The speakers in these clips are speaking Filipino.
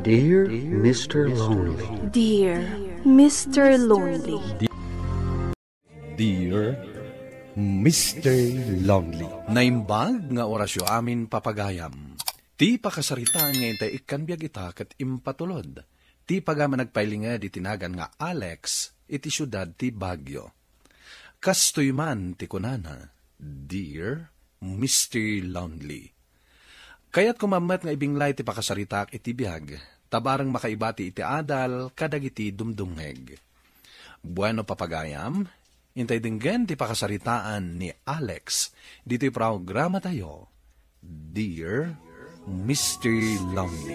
Dear Mr. Lonely. Dear Mr. Lonely. Dear Mr. Lonely. Naimbag nga orasyo amin papagayam. Ti pakasaritaan ngayon tayo ikan biyag ita kat impatulod. Ti pagama nagpailinga di tinagan nga Alex iti syudad ti Baguio. Kastoy man ti kunana, Dear Mr. Lonely. Kaya't kumamat nga ibinglay ti pakasaritak iti biyag, tabarang makaibati iti adal kadag iti dumdungeg. Bueno papagayam, intay dinggen ti pakasaritaan ni Alex dito programa tayo, Dear Mr. Lonely.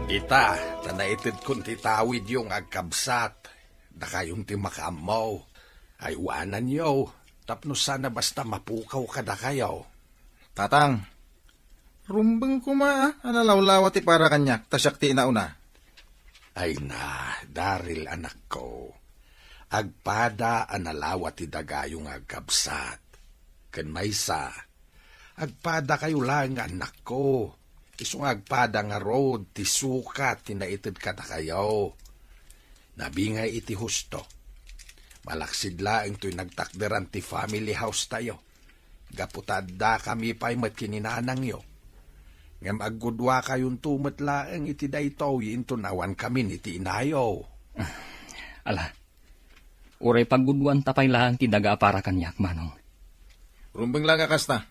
Ita, tanaitid kun ti tawid yung agkabsat, na kayong ti makamaw, ay wanan yo, tapno sana basta mapukaw ka na kayo. Tatang, rumbeng kuma, analawlawa ti para kanyak, tasyak ti inauna. Ay na, Daryl anak ko, agpada analawa ti dagayong agkabsat. Ken maysa, agpada kayo lang anak ko, isong agpada nga road ti sukat tinaitid ka na kayo. Nabingay iti husto. Malaksid laeng to'y nagtakderan ti family house tayo. Gaputada kami pa'y matkininanang yo. Ngam aggudwa kayong tumat laeng iti daytow yintunawan kami ni ti inayo. Ala, uray paggudwan tapay lang ti daga para kanyak, manong. Rumbeng lang akasta.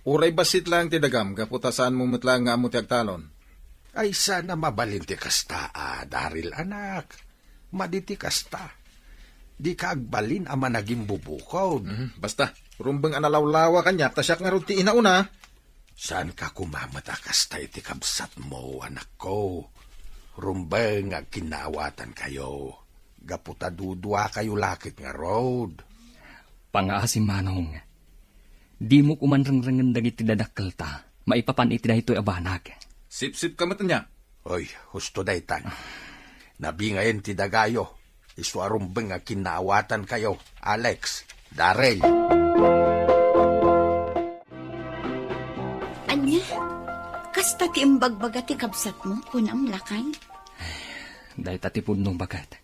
Uray basit lang ti dagam, gaputasaan mo matlang nga amo ti agtalon. Ay sana mabalin ti kasta, Daryl anak. Maditi kasta. Di ka agbalin ama naging bubukod. Basta, rumbeng analawlawa kanyak, tasyak nga ron ti inauna. Saan ka kumamata kasta iti kabsat mo, anak ko? Rumbeng ag kinawatan kayo. Gaputa dudwa kayo lakit nga road. Pangaasim, manong. Di mo kumanrangrangan dagiti dadakkel ta. Maipapan iti da ito'y abanag. Sip-sip ka mata niya. Oy, husto daytan. Nabingayin ti dagayo. Iswarumbeng nga kinawatan kayo, Alex, Daryl. Anya, kasta ti imbagbaga ti kabsat mo, kunam lakay? Dahil tatipod nung bagat.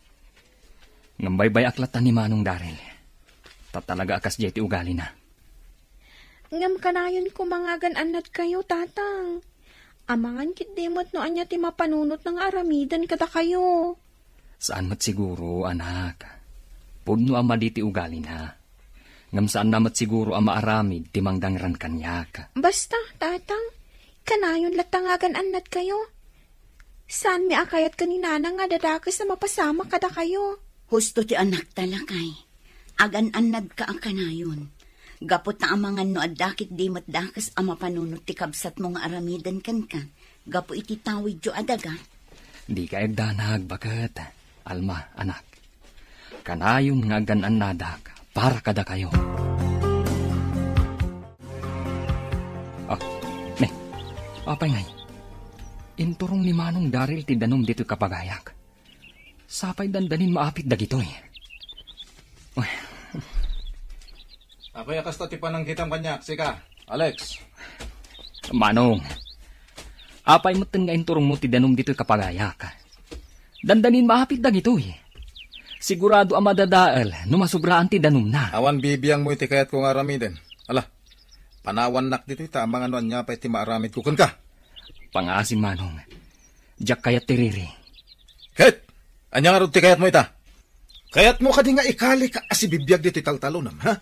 Ngambaybay aklatan ni Manong Daryl. Tatalaga akas di iti ugali na. Ngam kanayon kumangagan anad kayo, tatang. Amangan kit demot no anya ti mapanunot ng aramidan kada kayo. Saan mat siguro, anak? Pudno ama di ti ugali na. Ngam saan namat siguro ama aramid ti mangdangran kanyak. Basta, tatang. Kanayon latangagan anad kayo. Saan mi akayat kaninana nga dadakas na mapasama kada kayo? Husto ti anak talakay. Agan anad ka ang kanayon. Gapot na amangan no adakit di matdakas ama panunot ti kabsat mo nga aramidan kan ka. Gapo iti tawid jo adaga. Di ka egdanag, bagat. Alma, anak. Kanayon nga ganan nadak para kada kayo. Apay ngay. Inturong ni Manong Daryl ti danom dito kapagayak. Sapay dandanin maapit dagitoy. Apay akasta ti panangkitam kanyak, sika, Alex. Manong, apay mo nga inturong mo ti danom dito kapagayak. Dandanin maapit dagitoy. Sigurado ang madadaal no masubraan ti danom na. Awan bibiyang mo iti kayat kong aramiden. Ala, panawan nak dito ita ang mga anuan niya pa iti maaramid kukan ka. Pangasim, Manong. Diyak kayat tiriri. Kayat, anya nga ron ti kayat mo ita. Kayat mo ka di nga ikali ka asibibiyag dito italtalonam, ha?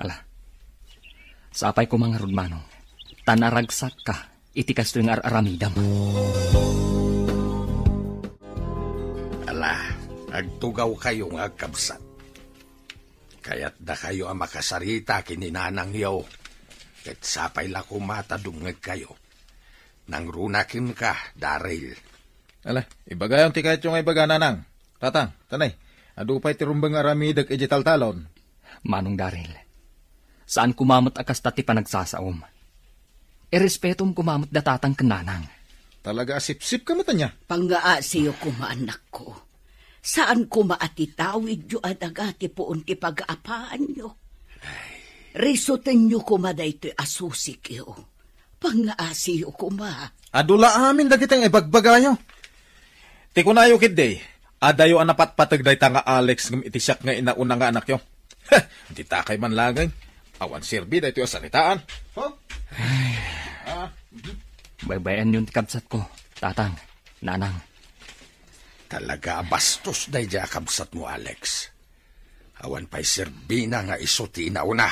Ala, sapay ko mga rod, Manong. Tanaragsak ka, iti kasto yung aramidam. Agtugaw kayo nga agkabsat. Kaya't da kayo ang makasarita kininanang yaw. Ket sapay la kumatadungag kayo. Nang runakin ka, Daryl. Ala, ibagayon ti kahit yung ibaga nanang. Tatang, tanay, adupay ti rumbang aramidag ijital talon. Manong Daryl, saan kumamot akas tati panagsasaom? Irespetom kumamot datatang kananang. Talaga asip-sip ka mata niya. Pangaasiyo kumaanak ko. Saan kumaatitawid yu adagati poon ti pag-aapaan nyo? Risoten nyo kumaday ito'y asusik iyo. Pangaasiyo kuma. Adula amin dagitang ibagbagayo. Ti kunayo kidday, adayo ang napatpatag day ta nga Alex ngam itisyak nga inauna nga anak yo. Di ta kay man lagay. Awan sirbi day ito yung salitaan. Baybayan yung kabsat ko, tatang, nanang. Talaga bastos day dya kabsat mo, Alex. Awan pa'y sirbi na nga isuti na una.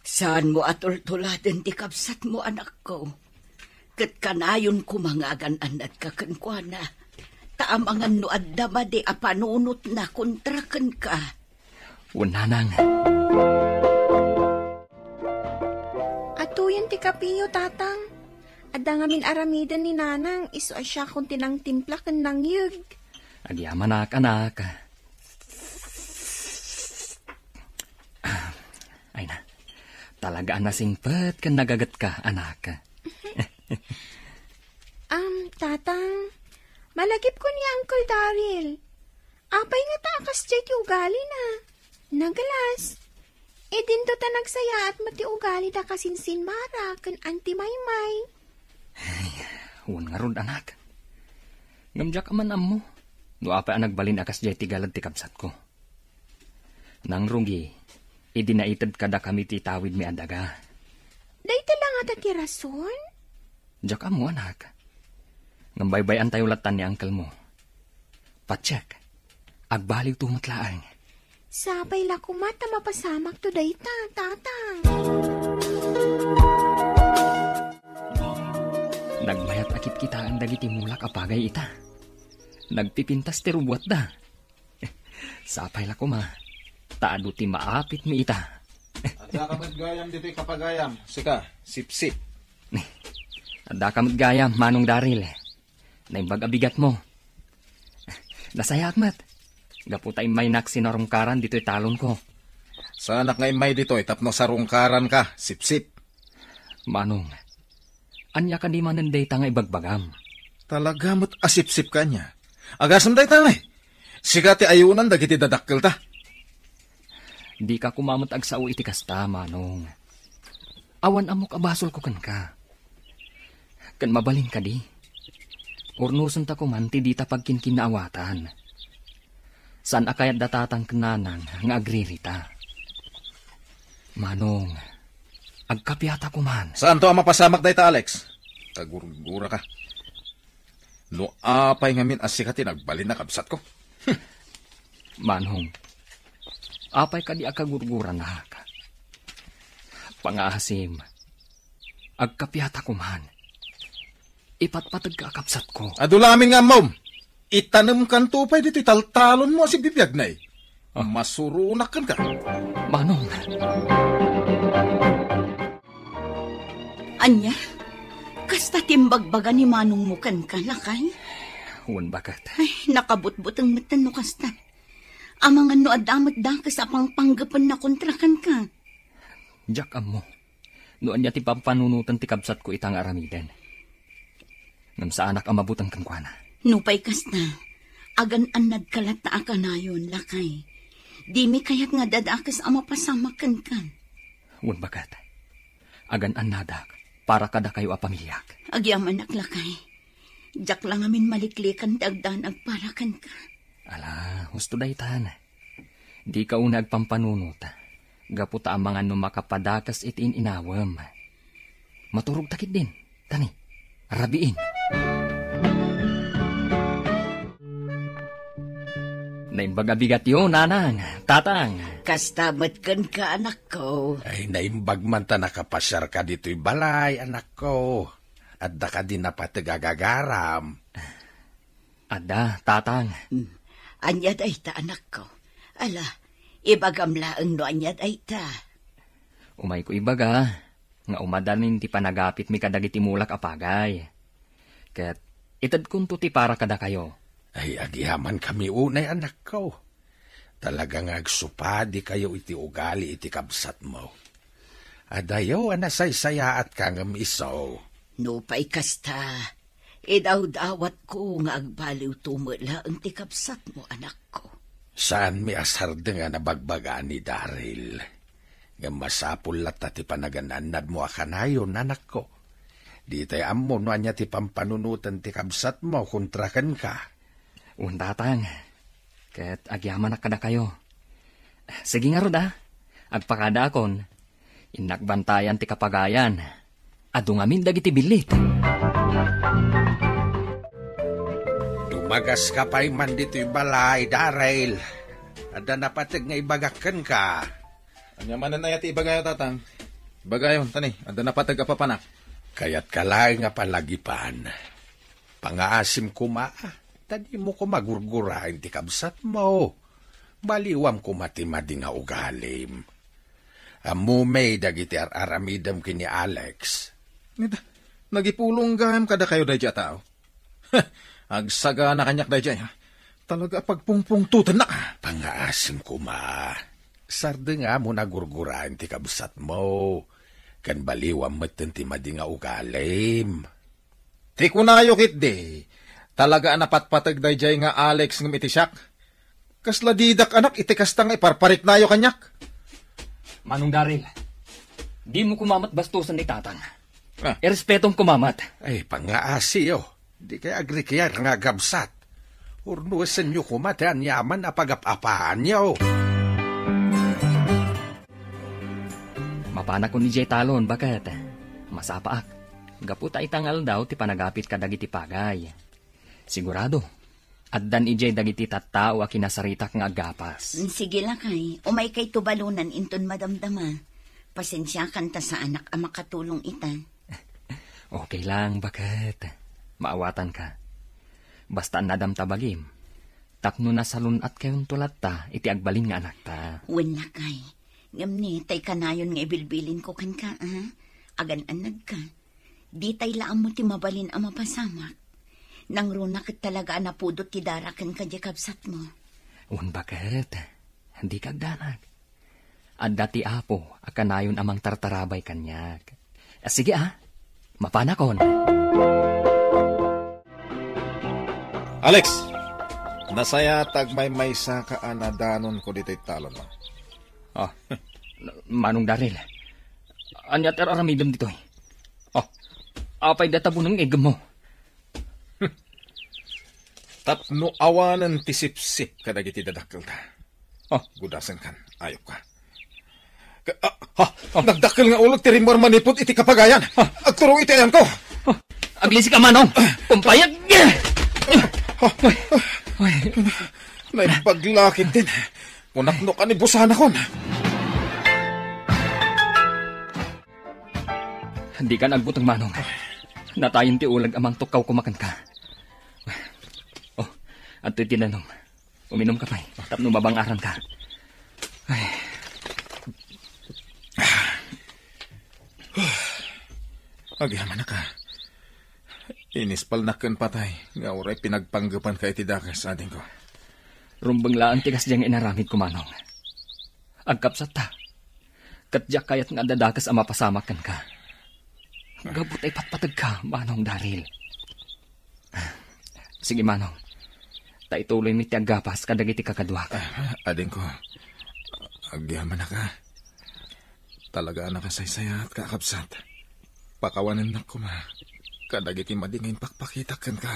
Saan mo atultuladen ti kabsat mo, anak ko? Kat kanayon kumangagan anad kakankwana. Taamangan no addama di apanunot na kontrakan ka. Nanang. Atuyan ti kapiyo, tatang. Adda ngamin aramidan ni nanang, iso asya kung tinang timpla kan nangyug. Agyaman anak. Ay na, talaga nasingpet kan nagagat ka, anak. Tatang, malagip ko ni Uncle Daryl. Apay nga takas dyan ugali na. Nagalas. E din to ta nagsaya at mati ugali da kasinsin mara kan Auntie Maymay. Huwag nga ron, anak. Ngamdyak man mo. No apa ang nagbalin akas jay tigalad ti kabsat ko. Nang rungi, idinaitad kada kami titawid mi adaga. Dahita lang ata ti rason? Diyak mo, anak. Ngambaybayan tayo latan ni uncle mo. Patsyak, agbaliw tumatlaang. Sabay la kumata mapasamak to dayta, tatang. Nagmayat akit kita ang dagiti mulak apagay ita. Nagpipintas ti rubuat da. Sapay la kuma. Taado ti maapit mi ita. Ada kamad gayam dito'y kapagayam. Sika, sip-sip. Ada kamad gayam, Manong Daryl. Naimbag abigat mo. Nasaya akmat. Gaputay may naksinarungkaran dito'y talon ko. Sa anak ngay may dito'y tapno sarungkaran ka, sip-sip. Manong, anya ka di mananday ta nga ibagbagam. Talaga mo't asip-sip ka niya. Agasam day ta ngay. Sika ti ayunan dagiti dadakkel ta. Di ka kumamot agsao iti kasta, Manong. Awan amok abasol ko kan ka. Kan mabalin ka di. Urnusan ta kumanti di ta pagkinkinawatan. San akayat datatang kenanang nga agririta. Manong, agkapyata kuman. Saan to ang mapasamak day ta, Alex? Kagurgura ka. No apay ngamin asikati nagbalin na kabsat ko. Manong, apay ka di akagurguran na ka. Pangasim, agkapyata kuman. Ipatpatag ka akapsat ko. Adulamin nga, mom. Itanam kan tupay dito, taltalon mo si bibiyag na eh. Masurunak ka. Manong. Anya, kasta timbagbaga ni Manong mo kan lakay? Huwag bakat. Ay, nakabutbut ang matan no kasta. Amangan no adamat dakas apang panggapan na kontrakan ka. Jack mo. Noon niya ti pampanunutan ti kabsat ko itang aramidan. Ngam sa anak ang mabutang kankwana. Nupay kasta, agan anad kalat na akanayon, lakay. Di mi kayat nga dadakas ang mapasamakan kan. Huwag bakat. Agan anadak, para kada kayo apamilyak. Agyaman naklakay. Diyak lang amin maliklikan dagdan agparakan ka. Ala, gusto daytan. Di ka una agpampanunot. Gaputa ang mga numakapadakas itiin inawam. Maturog takit din. Tani, rabiin. Naimbag abigat yun, nanang, tatang. Kastamat kan ka, anak ko. Ay, naimbag man ta nakapasyar ka dito'y balay, anak ko. At da ka din napatagagagaram. Ada, tatang. Anyad ay ta, anak ko. Ala, ibagamlaang no anyad ay ta. Umay ko ibaga, nga umadanin ti panagapit mi kadagiti mulak apagay. Ket, itad kunto ti para kada kayo. Ay, agyaman kami unay, anak ko. Talagang agsupadi kayo iti ugali iti kabsat mo. Adayo, anasay-saya at kangam isaw. Nupay kasta, idaw-dawat ko nga agbaliw tumula ang ti kabsat mo, anak ko. Saan mi asar nga nabagbaga ni Daryl? Nga masapul lat ti panagananad mo akanayon, anak ko. Di tayo amo no anya ti pampanunutan ti kabsat mo kontrakan ka. Untatang, ket agyaman na kada kayo. Sige nga rod agpakadakon, inakbantayan ti kapagayan, adungamin dagiti bilit. Dumagas ka pa'y man dito'y balay, Daryl. Ada napatag nga ibagakan ka. Anya man na yati ibagayo, tatang. Ibagayon, tani, ada napatag apapanak. Kaya't kalay nga palagipan. Pangaasim kuma, tadi mo ko magurgurain ti kabsat mo. Baliwam ko matimadi nga ugalim. Amumay dagiti aramidam kini Alex. Nagipulong gaham kada kayo dahi tao. Agsaga na kanyak dahi ha. Talaga pagpungpungtutan na ka. Pangaasim kuma. Sarde nga mo nagurgurain ti kabsat mo. Kan baliwam matan ti madi nga ugalim. Ti kunayo kit de. Talaga napatpatag dahi nga Alex ng itisyak. Kasla didak anak itikastang iparparik nayo kanyak. Manong Daryl, di mo kumamat bastusan ni tatang. Irespetong kumamat. Ay, pangaasi yo. Di kaya agri kaya nga gabsat. Urnuwasan nyo kumatan yaman na pagapapaan nyo. Mapana ko ni Jay Talon, bakit? Masapaak. Gaputa itangal daw ti panagapit ka dagiti pagay. Sigurado. Addan ijay dagiti tattao a kinasaritak nga agapas. Sige lang kay, umay kay tubalunan inton madamdama. Pasensya kanta sa anak ang makatulong ita. Okay lang, bakit? Maawatan ka. Basta nadam tabagim. Tapno na salun at kayong tulat ta, iti agbalin nga anak ta. Wala kay. Ngamni, tay kanayon nga ibilbilin ko kan ka, ha? Agan-anag ka. Di tay laam mo ti mabalin ang mapasamak. Nang runak talaga napudot ti darakan ka di kabsat mo. Bakit? Hindi kagdanag. At dati apo, akanayon amang tartarabay kanyag. Sige mapanakon. Alex, nasaya tagmay-may sa kaanadanon ko dito'y talon mo. Manong Daryl, anyat aramidam dito'y. Apay databunang igam mo. Tapno awanan ti sip-sip kadagiti dadakkel ta. Gudasan kan, ayop ka. Nagdakkel nga ulog ti rimor manipot iti kapagayan. Agturong iti ayan ko. Aglisi ka manong, pumpayag. Naipaglakit din. Kunakno ka ni busan akon. Hindi ka nagbutang manong. Natayin ti ulag amang tukaw kumakan ka. At ito'y tinanom. Uminom ka pa tapno mabangaran ka. Agyaman na ka. Inispal na kan patay. Nga oray pinagpanggapan ka iti dakas ading ko. Rumbang laan tigas diyang inaramid ko manong. Agkapsat ta. Katjak kayat nga dadakas ang mapasamakan ka. Gabot ay patpatag ka, manong Daryl. Sige manong. Taituloy mi ti agapas kadagiti kakadwa ka. Ading ko, agyaman na ka. Talaga na kasaysaya at kakabsat. Pakawanan na ko kadagiti madingayin pakpakitakan ka.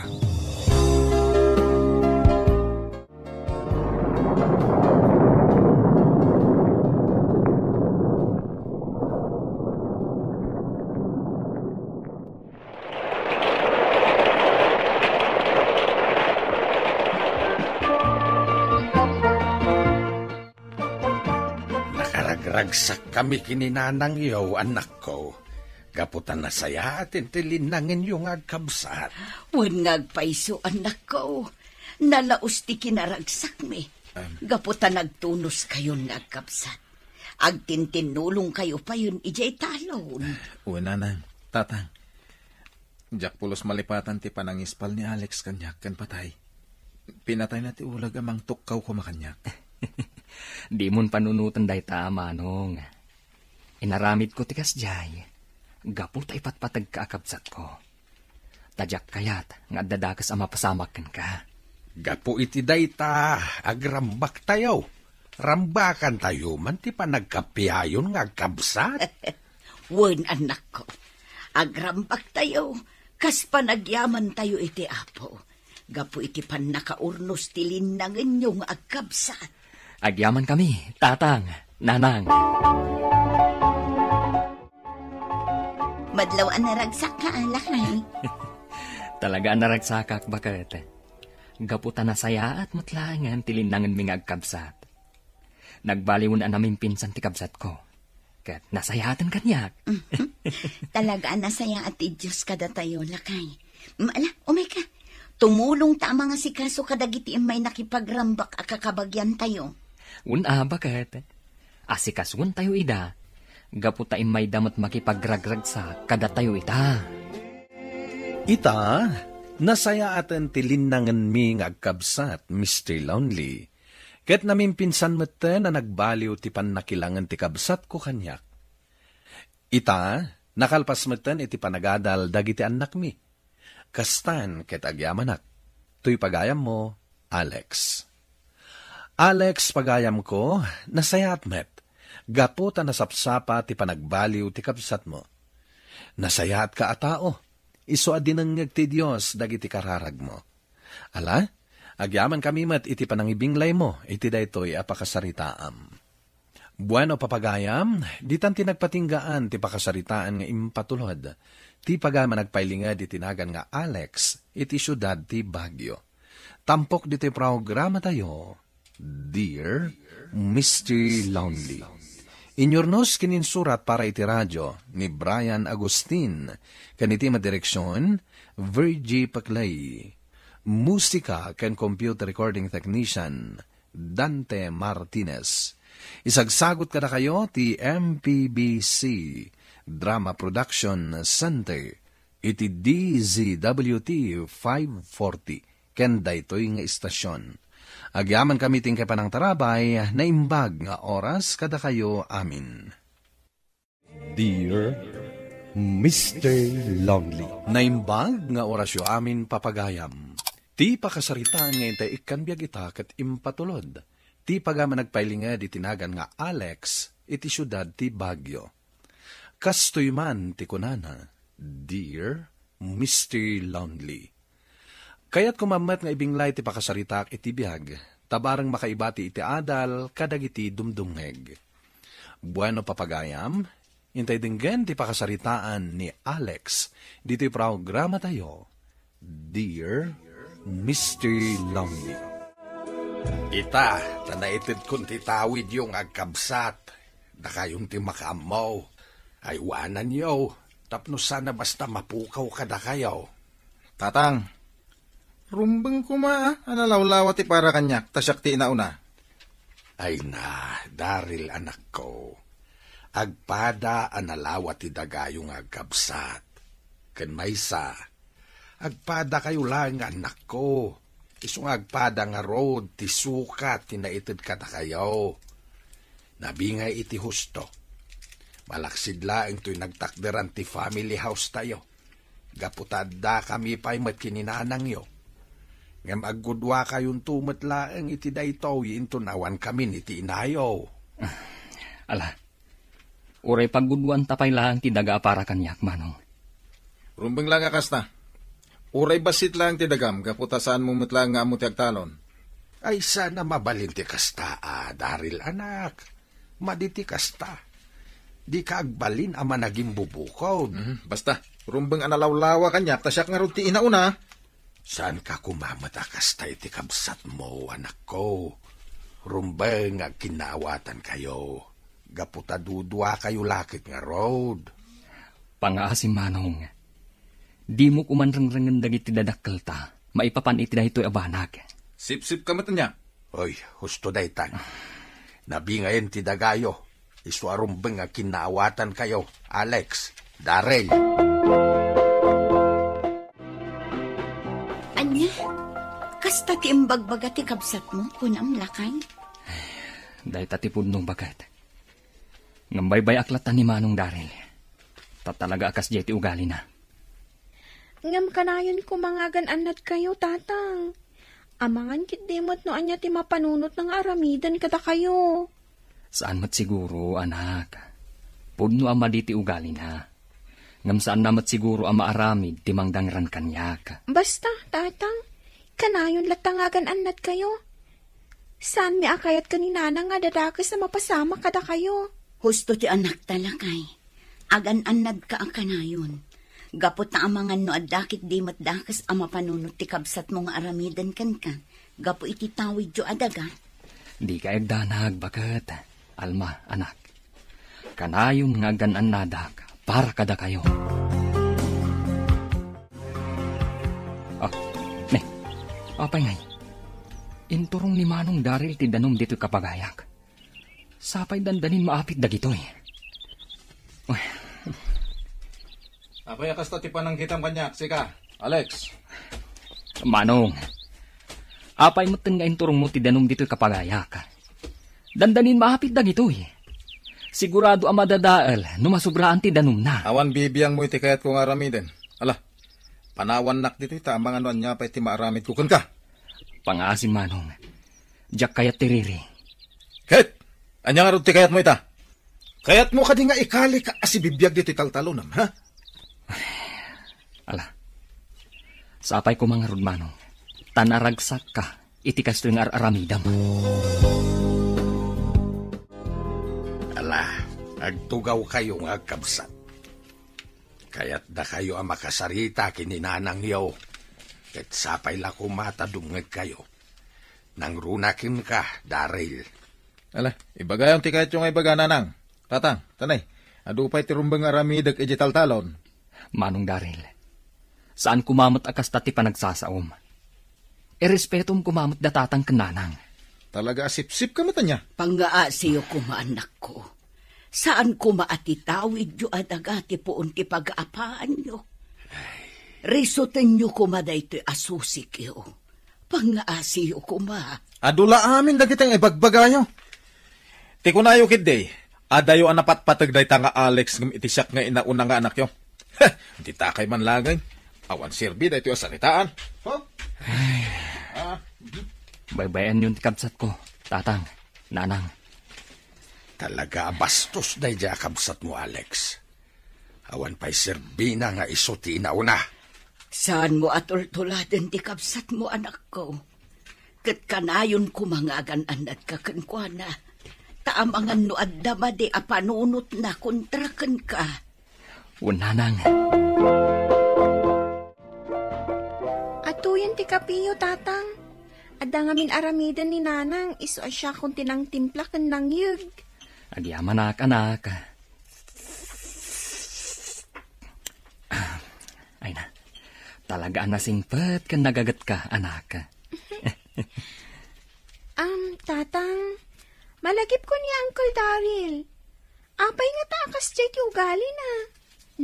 Ragsak kami kininanang iyo, anak ko. Gaputan na saya at intilinangin yung agkabsat. Wan ngagpaiso, anak ko. Nalaos ti kinaragsak mi. Gaputan nagtunos kayo nagkabsat. Agtintinulong kayo pa yun ijay talon. Nanang, tatang. Jack pulos malipatan ti panangispal ni Alex kanyak kan patay. Pinatay na ti ulag amang tukkaw kumakanyak. Di mon panunutan day ta, manong. Inaramid ko tikas jay. Gapot ay patpatag kaakabsat ko. Tadyak kayat nga dadakas ang mapasamakan ka. Gapo iti day ta, agrambak tayo. Rambakan tayo man ti panagkapiayon nga agkabsat. Wan, anak ko. Agrambak tayo, kas panagyaman tayo iti apo. Gapo iti pan nakaurnos tilin ng inyong agkabsat. Agyaman kami, tatang, nanang. Madlaw ang naragsak ka, alakay. Talaga naragsakak bakit? Gaputa na saya at matlangan tilinangan ming agkabsat. Nagbaliwan na namin pinsan ti kabsat ko. Kat nasayatan kanyak. Talaga nasaya at Diyos kada tayo, lakay. Maala, umay ka. Tumulong ta mga sikaso kadagiti may nakipagrambak akakabagyan tayo. Una bakit? Asikaswan tayo ida. Gaputa may damat makipagragrag sa kada tayo ita. Ita, nasaya atan tilinangan mi nga agkabsat, Mr. Lonely. Ket namin pinsan mata na nagbaliw ti pannakilangan ti kabsat ko kanyak. Ita, nakalpas matan iti panagadal dagiti anak mi. Kastan ket agyamanak. Tuy pagayam mo, Alex. Alex, pagayam ko, nasayat met. Gapo ta nasapsapa ti panagbaliw ti kabsat mo. Nasayat ka a tao. Iso adinangag ti Diyos dagiti kararag mo. Ala, agyaman kami met iti panangibinglay mo, iti daytoy apakasaritaam. Bueno papagayam, ditan ti nagpatinggaan ti pakasaritaan nga impatulod. Ti pagaman nagpailingad iti tinagan nga Alex, iti syudad ti Baguio. Tampok diti programa tayo, Dear Mr. Lonely. Inyornos kininsurat para iti radyo ni Brian Agustin, kaniti madireksyon, Virgie Paclay. Musika ken computer recording technician, Dante Martinez. Isagsagot kada kayo ti MPBC Drama Production Center, iti DZWT 540, ken daytoy nga istasyon. Agyaman kami ting kapanang tarabay na imbag nga oras kada kayo amin. Dear Mr. Lonely. Naimbag nga orasyo amin papagayam. Ti pakasaritaan nga intay ikanbiag ita kat impatulod. Ti pagaman nagpailinga di tinagan nga Alex iti syudad ti Baguio. Kastoy man ti kunana, Dear Mr. Lonely. Kaya't kumamat nga ibinglay ti pakasaritak iti biyag, tabarang makaibati iti adal kadagiti dumdumheg. Bueno papagayam, intay dinggen ti pakasaritaan ni Alex, dito programa tayo, Dear Mr. Lonely. Ita, tanaitid kung titawid yung agkabsat, na kayong ti makamaw, ay wanan yo, tapno sana basta mapukaw kada kayo. Tatang, rumbeng kuma, analawlawa ti para kanyak, tasyak ti inauna. Ay na, Daryl anak ko, agpada analawa ti dagayong agkabsat. Ken maysa, agpada kayo lang anak ko, isong agpada nga road ti sukat tinaitid kada kayo. Nabingay iti husto, malaksid laeng to'y nagtakderan ti family house tayo. Gaputada kami pa'y matkininanang yo. Ngam aggudwa kayong tumat laeng iti dayto, yintunawan kami iti inayo. Ala, uray paggudwan tapay lang ti daga para kanyak, manong. Rumbeng lang akasta. Uray basit lang ti dagam, kaputasaan mo matlang nga amo ti agtalon. Ay sana mabalin ti kasta, Daryl anak. Maditi kasta. Di ka agbalin ama naging bubukod. Basta, rumbeng analawlawa kanyak, tasyak nga ron ti inauna. Saan ka kumamata kasta iti kabsat mo, anak ko? Rumbeng nga kinawatan kayo. Gaputa dudwa kayo lakit nga road. Pangaasim manong, di mo kumanrangrangan dagiti dadakkel ta, maipapan iti dahito'y abanag. Sip-sip ka mata niya. Oy, husto daytan. Nabingayin ti dagayo. Iswarumbeng nga kinawatan kayo, Alex, Daryl. Anya, kasta ti imbagbaga ti kabsat mo, kunam lakay? Dahil tatipod nung bagat. Ngambaybay aklatan ni Manong Daryl. Tatalaga akas jay ti ugali na. Ngam kanayon kumangagan anad kayo, tatang. Amangan kit demot no anya ti mapanunot ng aramidan kada kayo. Saan mat siguro, anak? Pudno ama di ti ugali na. Ngam saan namat siguro ang maaramid ti mangdangran kanyak. Basta, tatang, kanayon latangagan annat kayo. Saan mi akayat kaninana nga dadakas na mapasama kada kayo? Husto ti anak talakay. Agan annad ka ang kanayon. Gapot na amangan no adakit di matdakas ang mapanunot ti kabsat mo nga aramidan kan ka. Gapo iti tawid jo adaga. Di ka agdanag, bakit? Alma, anak. Kanayon nga ganan nadak para kada kayo. Apay ngay. Inturong ni Manong Daryl ti danom dito kapagayak. Sapay dandanin maapit dagitoy. Apay akas ti panangkitam kanyak, sika, Alex. Manong, apay mo nga inturong mo ti danom dito kapagayak. Dandanin maapit dagitoy. Sigurado ang madadaal no masubraan ti danom na. Awan bibiyang mo iti kayat kong aramiden. Ala, panawan nak dito tamang anuan niya pa iti maaramid kukun ka. Pangasim, Manong. Diyak kayat tiriri. Kahit, anya nga rin ti kayat mo ita. Kayat mo ka di nga ikali ka asibibiyag dito taltalonam, ha? Ala, sapay ko mga rod, Manong. Tanaragsak ka, iti kasto yung aramidam. Ala, agtugaw kayo nga agkabsat. Kaya't da kayo ang makasarita kininanang yaw. Ket sapay la kumatadungag kayo. Nang runakin ka, Daryl. Ala, ibagayang ti kayat yung ibaga nanang. Tatang, tanay, adupay ti rumbang aramidag iti taltalon. Manong Daryl, saan kumamot akas tati panagsasaom? Irespetom kumamot datatang kananang. Talaga asip-sip ka mata niya. Pangaasiyo kumaanak ko. Saan kumaatitawid yu adagati poon ti pag-aapaan nyo? Risoten nyo kumaday ito'y asusik yo. Pangaasiyo kuma. Adula amin dagitang ibagbagayo. Ti kunayo kidday, adayo ang napatpatag day tanga Alex ngam itisyak nga inauna nga anak yo. Hindi takay man lagay. Awan sirbi day ito'y asalitaan. Huh? Baybayan yun kabsat ko, tatang, nanang. Talaga bastos day dya kabsat mo, Alex. Awan pa'y serbina nga isuti na una. Saan mo atultuladen ti kabsat mo, anak ko? Kat kanayon kumangagan anad ka kankwana. Taamangan no addama di apanunot na kontrakan ka. Nanang. Atuyan ti kapiyo, tatang. Adda ngamin aramidan ni nanang, iso asya kung tinang timpla kan nang yug. Agyaman anak. Ay na, talaga nasingpet kan nagagat ka, anak. Tatang, malagip ko ni Uncle Daryl. Apay nga takas dyan ti ugali na.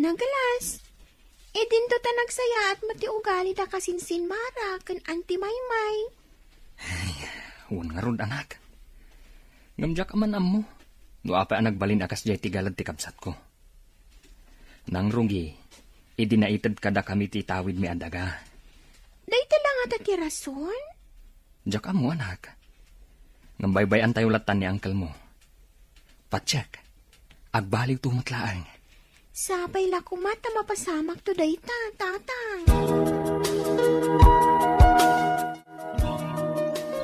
Nagalas. Dinto ta nagsaya at mati ugali da kasinsin mara kan anti maymay. Huwag nga ron, anak. Ngamdyak man mo. No apa ang nagbalin akas jay tigalad ti kabsat ko. Nang runggi, idinaitad kada kami ti tawid mi adaga. Dahita lang ata ti rason? Diyak mo, anak. Ngambaybayan tayo latan ni uncle mo. Patsyak, agbaliw tumatlaan. Sabay la kumata mapasamak to dayta, tatang.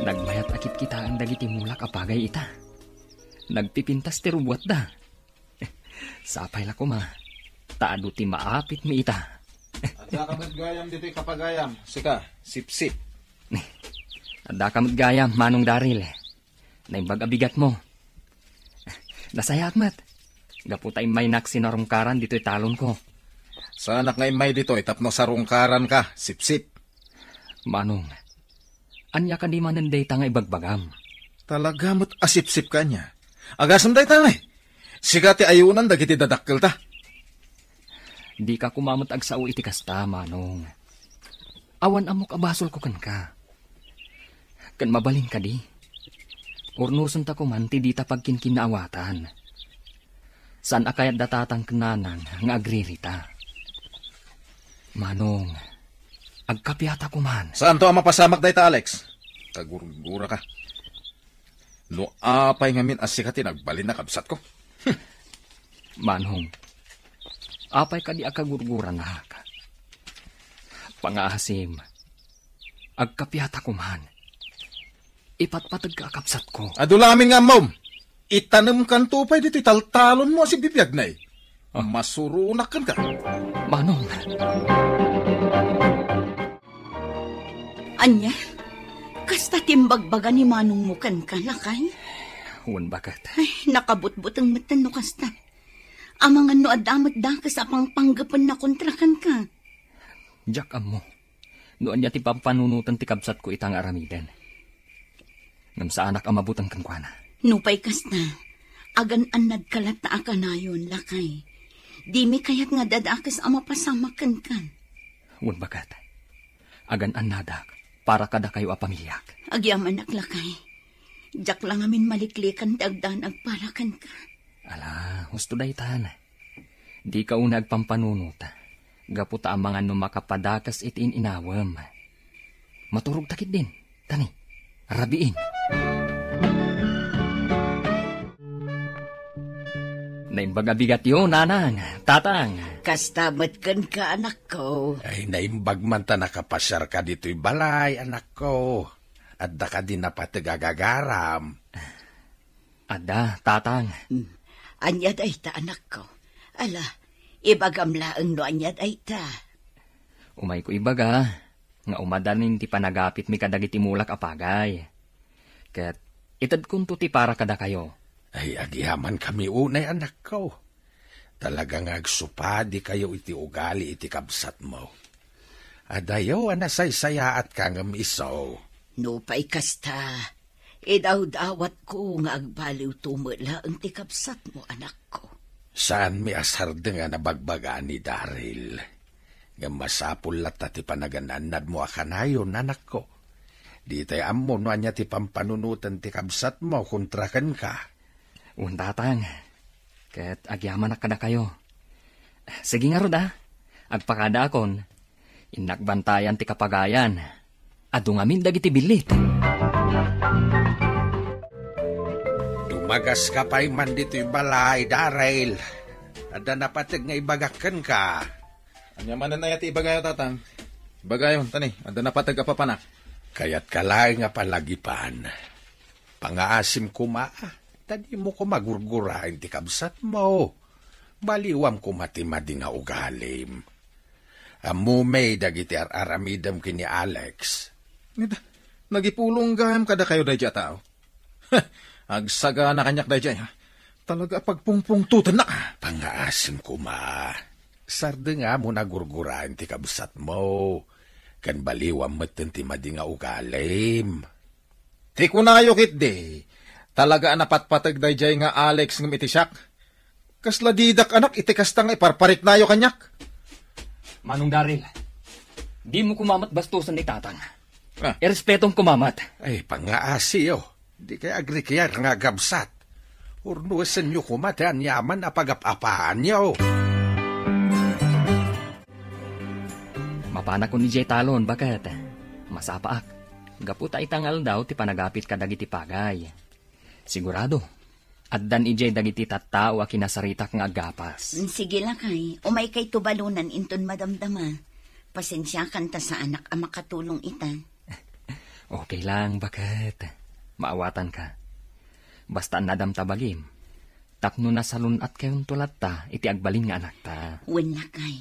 Nagmayat akit kita ang dagiti mulak apagay ita. Nagpipintas ti rubuat da. Sapay la kuma. Taado ti maapit mi ita. At kamad gayam dito'y kapagayam. Sika, sip-sip. Adda kamad gayam, Manong Daryl. Naimbag abigat mo. Nasayat mat. Gaputay may naksinarungkaran dito'y talon ko. Sa anak ngay may dito'y tapno sarungkaran ka, sip-sip. Manong, anya ka di mananday tanga ibagbagam. Talaga mo't asip-sip ka niya. Agasam day tangay. Sika ti ayunan dagiti dadakkel ta. Di ka kumamot agsao iti kasta, Manong. Awan amok abasol ko kan ka. Kan mabaling ka di. Urnuson ta kuman ti di ta pagkinkinawatan. San akayat datatang kenanang nga agririta. Manong, agkapyata kuman. Saan to ang mapasamak day ta, Alex? Tagurgura ka. No apay ngamin asikatin agbalin na kabsat ko. Manong, Apay ka di akagurguran na ka. Pangasim, agkapyata ko man. Ipatpatag ka akapsat ko. Adulamin nga, mom. Itanam kan tupay dito, italtalon mo si bibiyag na eh. Masurunak kan ka. Manong. Anya, kasta timbagbaga ni Manong mo kan lakay? Huwag bakit? Ay, nakabutbut ang matan no kasta. Amang ano adamat da sa pangpanggapan na kontrakan ka. Jack mo. Noon niya ti pampanunutan ti kabsat ko itang aramiden. Ngam sa anak ang mabutang kankwana. Nupay kasta, agan anad kalat na akanayon lakay. Di mi kayat nga dadakas ang mapasamakan kan. Huwag bakit? Agan anadak para kada kayo a pamilyak. Agyaman naklakay. Jack lang amin maliklikan dagdan agparakan ka. Ala, husto daytan. Di ka una agpampanunuta. Gaputa ang mga numakapadakas itin inawam. Maturog takit din. Tani, rabiin. Naimbaga-bigat yun, nanang, tatang. Kastamat kan ka, anak ko. Ay, naimbag man ta nakapasyar ka dito'y balay, anak ko. At da ka din napatagagagaram. Ada, tatang. Anyad ay ta, anak ko. Ala, ibagamlaang no anyad ay ta. Umay ko ibaga, nga umadanin ti panagapit mi kadagiti mulak apagay. Ket, itad kunto ti para kada kayo. Ay, agihaman kami unay, anak ko. Talagang agsupadi kayo iti ugali iti kabsat mo. Adayo, anasaysaya at kangam isaw. Nupay kasta, idaw-dawat ko nga agbaliw tumula ang tikabsat mo, anak ko. Saan mi asar nga nabagbaga ni Daryl? Nga masapul lata ti panagananad mo akanayon, anak ko. Di tayo amo no anya ti pampanunutan ti kabsat mo kontrakan ka. Untatang, ket agyaman na kada kayo. Sige nga rod agpakada akon, inakbantayan ti kapagayan, adu ngamin dagiti bilit. Dumagas ka pa'y man dito'y balay, Daryl. Ada napatag nga ibagakan ka. Anya manan na yati ibagayo, tatang. Ibagayon, tani, ada napatag ka papanak. Kaya't kalay nga palagipan. Pangaasim kuma, tadi mo ko magurgurain ti kabsat mo. Baliwam ko matimadi nga ugalim. Amumay dagiti aramidam kini Alex. Nagipulong gaham kada kayo dahi tao. Agsaga na kanyak dahi ha. Talaga pagpungpungtutan na ka. Pangaasim kuma. Sarde nga mo nagurgurain ti kabsat mo. Kan baliwam matan ti madi nga ugalim. Ti kunayo kit de. Talaga napatpatag dahi nga Alex ng itisyak. Kasla didak anak itikastang iparparik nayo kanyak. Manong Daryl, di mo kumamat bastusan ni tatang. Irespetong kumamat. Ay, pangaasiyo. Di kaya agri kaya nga gabsat. Urnuasan nyo kumatan yaman na pag-apapaan nyo. Mapana ko ni Jay Talon, bakit? Masapaak. Gaputa itangal daw ti panagapit ka dagiti pagay. Sigurado. Addan ijay dagiti tattao a kinasaritak nga agapas. Sige lang kay, umay kay tubalunan inton madamdama. Pasensya kanta sa anak ang makatulong ita. Okay lang, bakit? Maawatan ka. Basta nadam tabagim. Tapno na salun at kayong tulat ta, iti agbalin nga anak ta. Wala kay.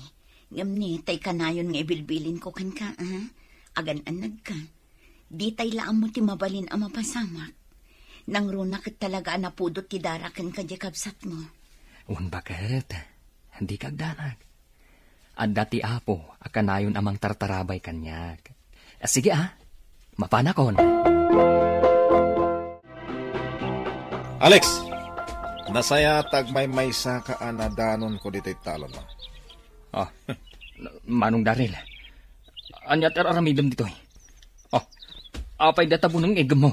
Ngam ni, tay kanayon nga ibilbilin ko kan ka, ha? Agan-anag ka. Di tay laam mo ti mabalin ang mapasamak. Nang runak talaga napudot ti darakan ka di kabsat mo. Un bakit? Hindi kagdanag. At dati apo, akanayon amang tartarabay kanyag. Sige mapanakon. Alex, nasaya tagmay maysa ka anadanon ko dito'y talon mo. Manong Daryl, anyat aramidam dito'y. Apay databunang egam mo.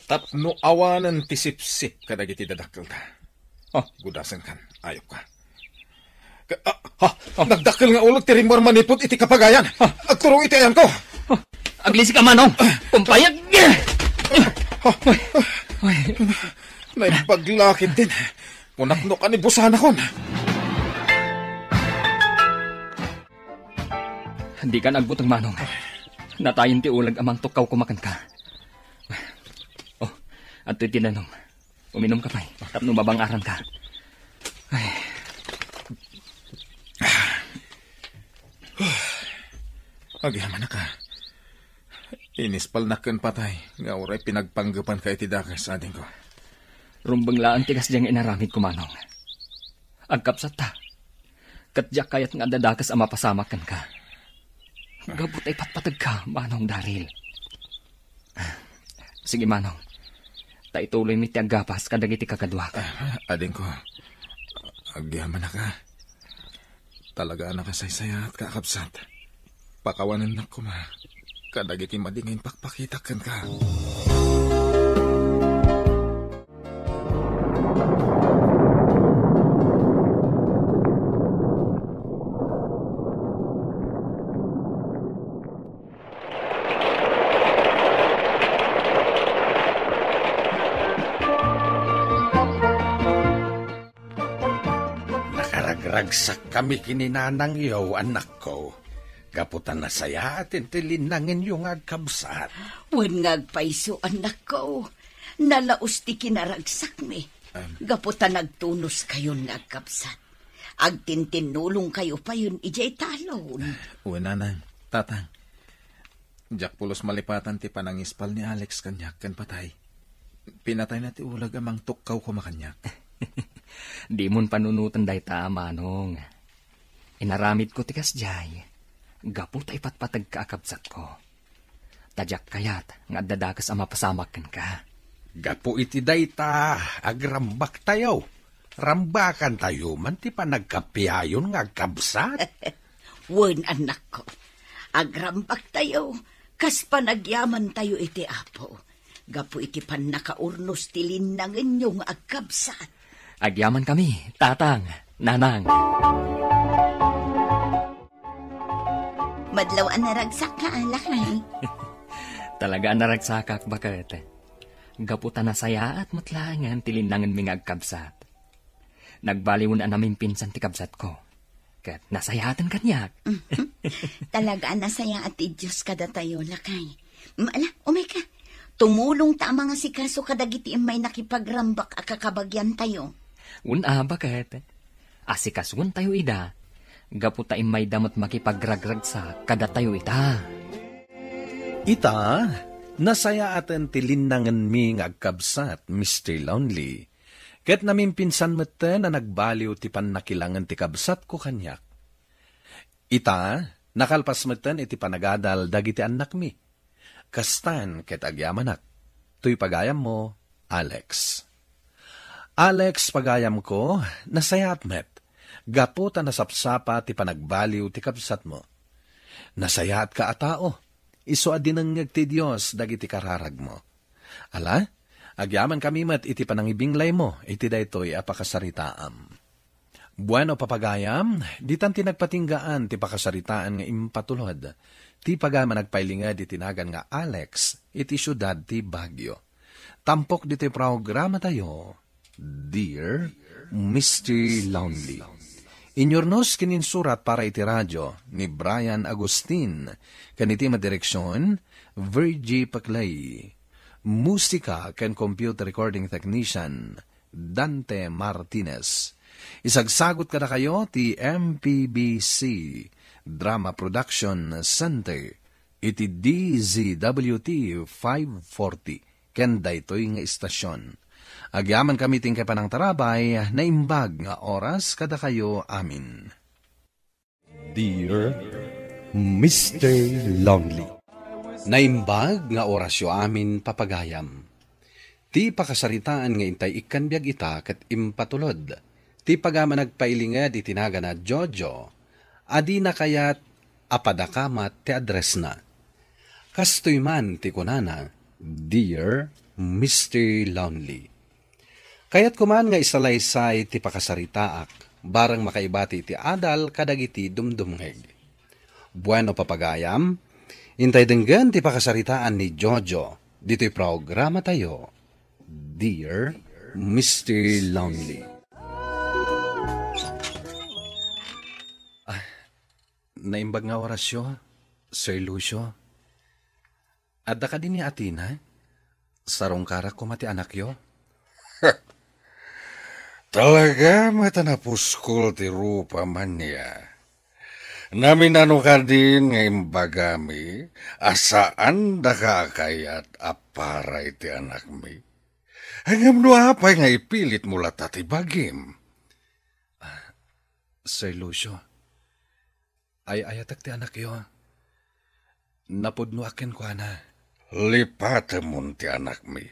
Tapno awanan ti sip-sip kadagiti dadakkel ta. Gudasan kan, ayop ka. Nagdakkel nga ulag ti rimor manipot iti kapagayan. Agturong iti ayan ko. Aglisi ka manong, kumpayag! Naipaglakit din. Punakno ka ni busahan akon. Hindi ka nagbutang manong. Natayin ti ulag amang tukaw kumakan ka. Oh, at ito'y tinanom. Uminom ka pa eh. Tapno mabangaran ka. Ay. Agyaman na ka. Inispal na kan patay. Nga oray pinagpanggapan ka itidakas sa ading ko. Rumbang laan tigas diyang inaramid ko manong. Agkapsat ta. Katjak kayat nga dadakas ang mapasamakan ka. Gabot ay patpatag ka, manong Daryl. Sige manong. Taituloy mi ti aggapas kadagiti kakadwa ka. Ading ko. Agyaman na ka. Talaga na kasaysaya at kakapsat. Pakawanan na ko ma. Kadagiti madingin pakpakitakan ka. Ragsak kami kininanang iyo, anak ko. Gaputan na saya at intilinangin yung agkabsat. Wan ngagpaiso, anak ko. Nalaos ti kinaragsak mi. Gaputan nagtunos kayo nagkabsat. Agtintinulong kayo pa yun ijay talon. Nanang, tatang. Jack pulos malipatan ti panangispal ni Alex kanyak kan patay. Pinatay na ti ulag amang tukaw ko makanyak. Di mon panunutan day ta, manong. Inaramid ko tikas jay. Gapu ta ipatpatag ka akabsat ko. Tadyak kayat nga dadakas ang mapasamakan ka. Gapu iti day ta, agrambak tayo. Rambakan tayo man ti panagkapiayon nga agkabsat. Wen, anak ko. Agrambak tayo, kas panagyaman tayo iti apo. Gapu iti pan nakaurnos ti linangin yung agkabsat. Agyaman kami, tatang, nanang. Madlaw ang naragsak ka, alakay. Talaga naragsakak bakit? Gaputan na saya at matlangan tilinangan ming agkabsat. Nagbaliwan na namin pinsan ti kabsat ko. Kat nasayatan kanyak. Talaga nasaya at Diyos kada tayo, lakay. Maala, umay ka. Tumulong ta mga sikaso kadagiti may nakipagrambak akakabagyan tayo. Bakit? Asikasuan tayo ida. Gaputa may damot makipagragrag sa kada tayo ita. Ita, nasaya atin tilinangan mi nga agkabsat, Mr. Lonely. Ket namin pinsan meten na nagbaliw ti pannakilangan ti kabsat ko kanyak. Ita, nakalpas meten iti panagadal dagiti anak mi. Kastan ket agyamanak. Tuy pagayam mo, Alex. Alex, pagayam ko, nasayat met. Gaputa nasapsapa ti panagbaliw ti kabsat mo. Nasayat ka atao. Iso adinangag ti Diyos dagiti kararag mo. Ala, agyaman kami met iti panangibinglay mo, iti daytoy apakasaritaam. Bueno papagayam, ditan ti nagpatinggaan ti pakasaritaan nga impatulod. Ti pagama nagpailinga di tinagan nga Alex, iti syudad ti Baguio. Tampok diti programa tayo, Dear Mr. Lonely. Inyornos kininsurat para iti radyo ni Brian Agustin, kaniti madireksyon, Virgie Paclay. Musika ken computer recording technician, Dante Martinez. Isagsagot kada kayo ti MPBC Drama Production Center, iti DZWT 540, ken daytoy nga istasyon. Agyaman kami tingkay panang tarabay, na imbag nga oras kada kayo amin. Dear Mr. Lonely, Naimbag nga orasyo amin papagayam. Ti pakasaritaan nga intay ikanbiag ita ket impatulod. Ti pagama nagpailinga di tinaga na Jojo. Adi na kayat apadakamat ti address na. Kastoy man ti kunana, Dear Mr. Lonely. Kayat kuman nga isalaysay ti pakasaritaak, barang makaibati ti adal kadagiti dumdumngeg. Bueno papagayam, intay denggan ti pakasaritaan ni Jojo, dito'y programa tayo, Dear Mr. Lonely. Naimbag nga orasyo, Sir Lucio. Adda ka din ni Atina? Sarong karak ko mati anak yo? Talaga matanapuskol ti rupa man niya. Naminano ka din nga imbagami, asaan da ka kayat aparay ti anak mi. Hangam no apay nga ipilit mula tati bagim. Sir Lucio, ay ayatak ti anak yo. Napudno akin ko na. Lipatemon ti anak mi.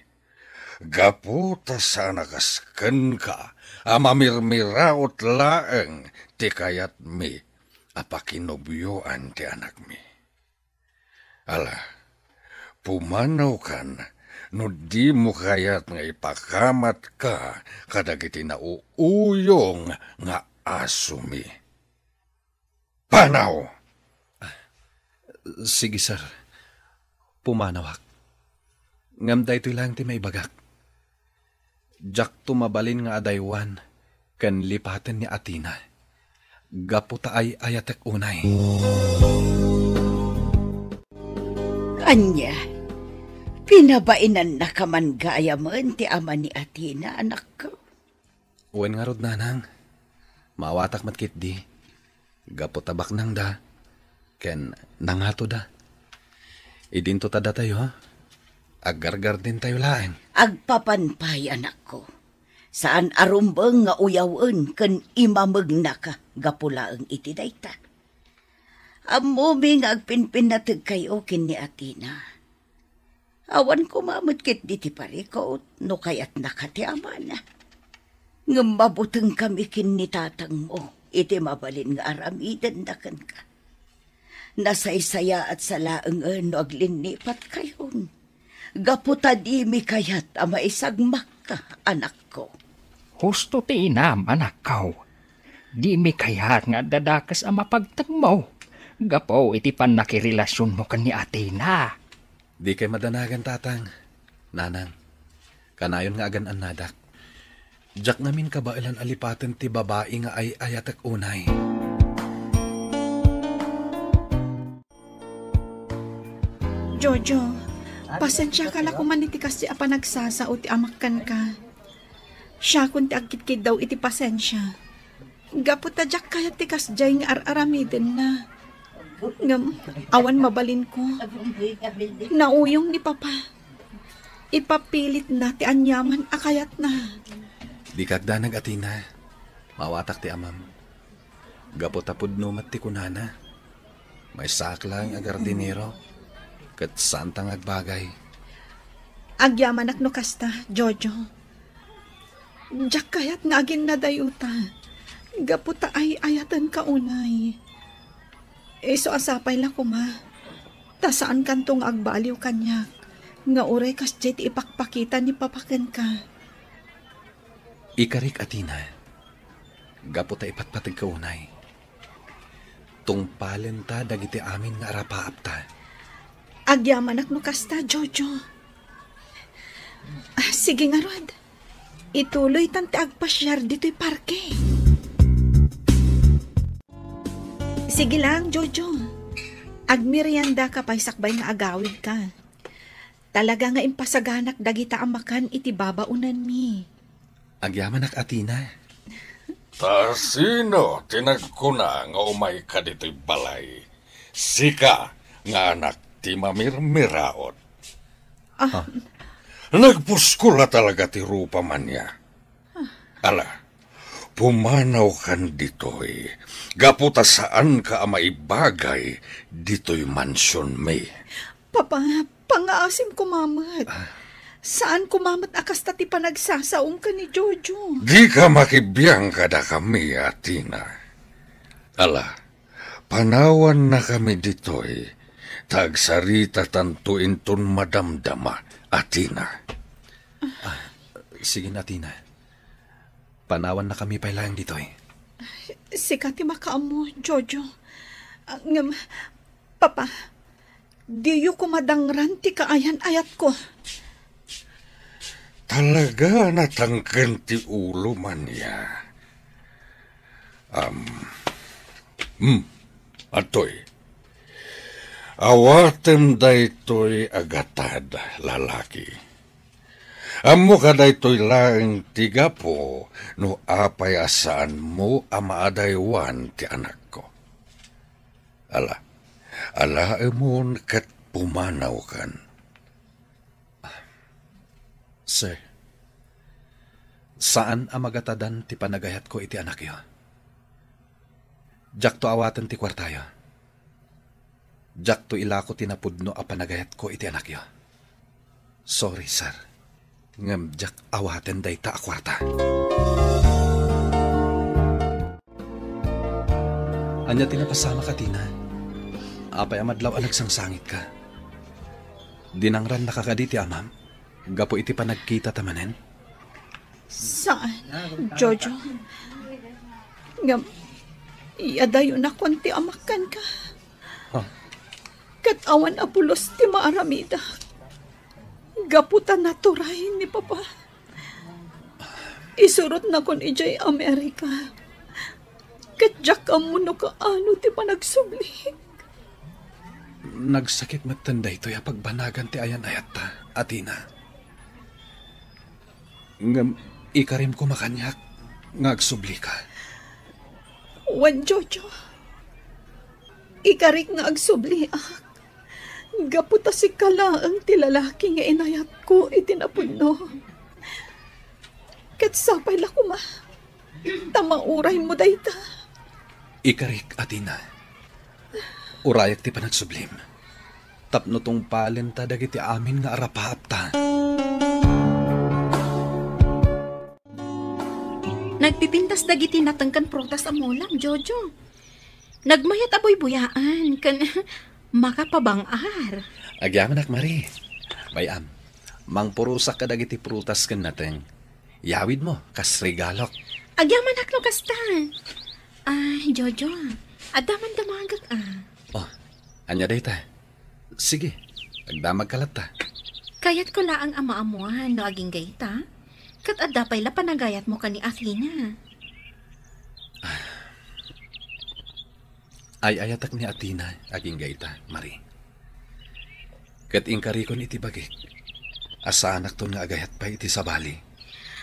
Gaputa sana kasken ka, amamirmiraot laeng ti kayat mi, apakinobyoan ti anak mi. Ala, pumanaw kan, no di mo kayat nga ipakamat ka, kadagiti na uuyong nga aso mi. Panaw! Sige, sir. Pumanawak. Ngamday ito lang ti may bagak. Jak tumabalin nga adaywan, kan lipaten ni Atina. Gaputa ay ayatek unay. Anya, pinabainan na kaman gaya mo ti ama ni Atina, anak ko. Uwan nga rod nanang. Mawatak matkit di. Gaputabak nang da. Ken nangato da. Idinto tada tayo ha. Agargar din tayo laeng. Agpapanpay, anak ko. Saan arumbang nga uyawan kan imamag na ka, gapulaang iti dayta. Amumi nga agpinpinatag kayo kin ni Atina. Awan ko mamutkit diti parikot, no kayat nakati ama na. Ngam mabutang kami kin ni tatang mo, iti mabalin nga aramidan na kan ka. Nasaysaya at salaang no aglinipat kayon. Gaputa di mi kayat ama isagmak ka, anak ko. Husto ti inam, anak ko. Di mi kayat nga dadakas ang mapagtag mo. Gapo iti pan nakirelasyon mo kan ni Atina. Di kay madanagan tatang. Nanang, kanayon nga agan anadak. Jak namin kabailan alipaten ti babae nga ay ayatak unay. Jojo, pasensya ka la kuman iti kasi apa nagsasao ti amakkan ka. Siya kun ti agkitkid daw iti pasensya. Gapo tadyak kaya ti kasjay nga ar-aramiden na. Ngam, awan mabalin ko. Nauyong ni Papa. Ipapilit na ti anyaman akayat na. Di kagda nag-Atina. Mawatak ti amam. Gapo tapudno mat ti kunana. May saklang agardinero. Kat santang agbagay. Agyaman akno kasta, Jojo. Diyak kayat nga agin na dayuta. Gaputa ay ayatan ka unay. So asapay la kuma. Tasaan kantong agbaliw kanyak. Nga uray kas jet ipakpakita ni papaken ka. Ikarik Atina. Gaputa ipatpatag ka unay. Tungpalen ta dagiti amin nga arapaap ta. Agyaman akno kasta, Jojo. Sige nga, Rod. Ituloy tanti agpasyar dito'y parke. Sige lang, Jojo. Agmerienda ka pa'y sakbay nga agawid ka. Talaga nga impasaganak dagita amakan iti babaunan mi. Agyaman ak Atina. Ta sino tinagkuna nga umay ka dito'y balay? Sika nga anak ti mamirmiraot. Nagpuskula talaga ti rupa man niya. Ala, pumanaw kan dito'y. Gaputa saan ka maibagay dito'y mansyon may. Papa, pangaasim kumamat. Saan kumamat akas ti panagsasaong ka ni Jojo? Di ka makibiyang kada kami, Atina. Ala, panawan na kami dito'y. Tagsarita tantuin ton madamdama, Atina. Sige na, Atina. Panawan na kami pailang dito eh. Sikati makaamo, Jojo. Papa, diyo ko madangran ti kaayan ayat ko. Talaga natangken ti ulo man niya. Atoy, awatem daytoy agatad lalaki. Amo ka daytoy laeng tiga po no apay asaan mo amaadaywan ti anak ko. Ala emon kat pumanaw kan. Sir, saan amagatadan ti panagayat ko iti anak yo? Jak to awatan ti kwartayo. Jak to ilako tinapudno a panagayat ko iti anak yo. Sorry, sir. Ngam jak awaten dayta a kwarta. Anya tinapasama ka, Tina. Apay amadlaw a nagsangsangit ka. Dinangran nakakaditi amam. Gapo iti panagkita tamanen. Saan, Jojo? Ngam, iadayo na konti amakan ka. Huh? Kat awan apulos ti maaramida. Gaputan naturay ni Papa. Isurot na kon ijay Amerika. Kat jak amuno ka ano ti panagsubli. Nagsakit matanda ito ya pagbanagan ti ayan ayat ta, Atina. Ngam, ikarim ko makanyak, ngagsubli ka. Wan, Jojo. Ikarik nga agsubli ak. Gaputa si kala ang tilalaki nga inayat ko itinapudno. Kat sapay la kuma. Tamauray mo dayta. Ikarik, Atina. Urayak ti panagsublim. Tapno tong palenta dagiti amin nga arapaap ta. Nagpipintas dagiti natangkan protas amulam, Jojo. Nagmayat aboy buyaan, kan makapabangar. Agyaman ak, Marie. Bayam, mangpurusak ka dagiti prutas kan natin. Yawid mo, kas regalok. Agyaman ak no kasta. Jojo, adaman damagag Oh, anya dayta. Sige, agdamag kalat ta. Kayat ko laang ama-amuan no aging gayta. Kat adapay la panagayat mo ka ni Athena. Ay ayatak ni Athena aging gayta, Marie. Kat ingkarikon iti bagik. Asa anak to nga agayat pa iti sabali.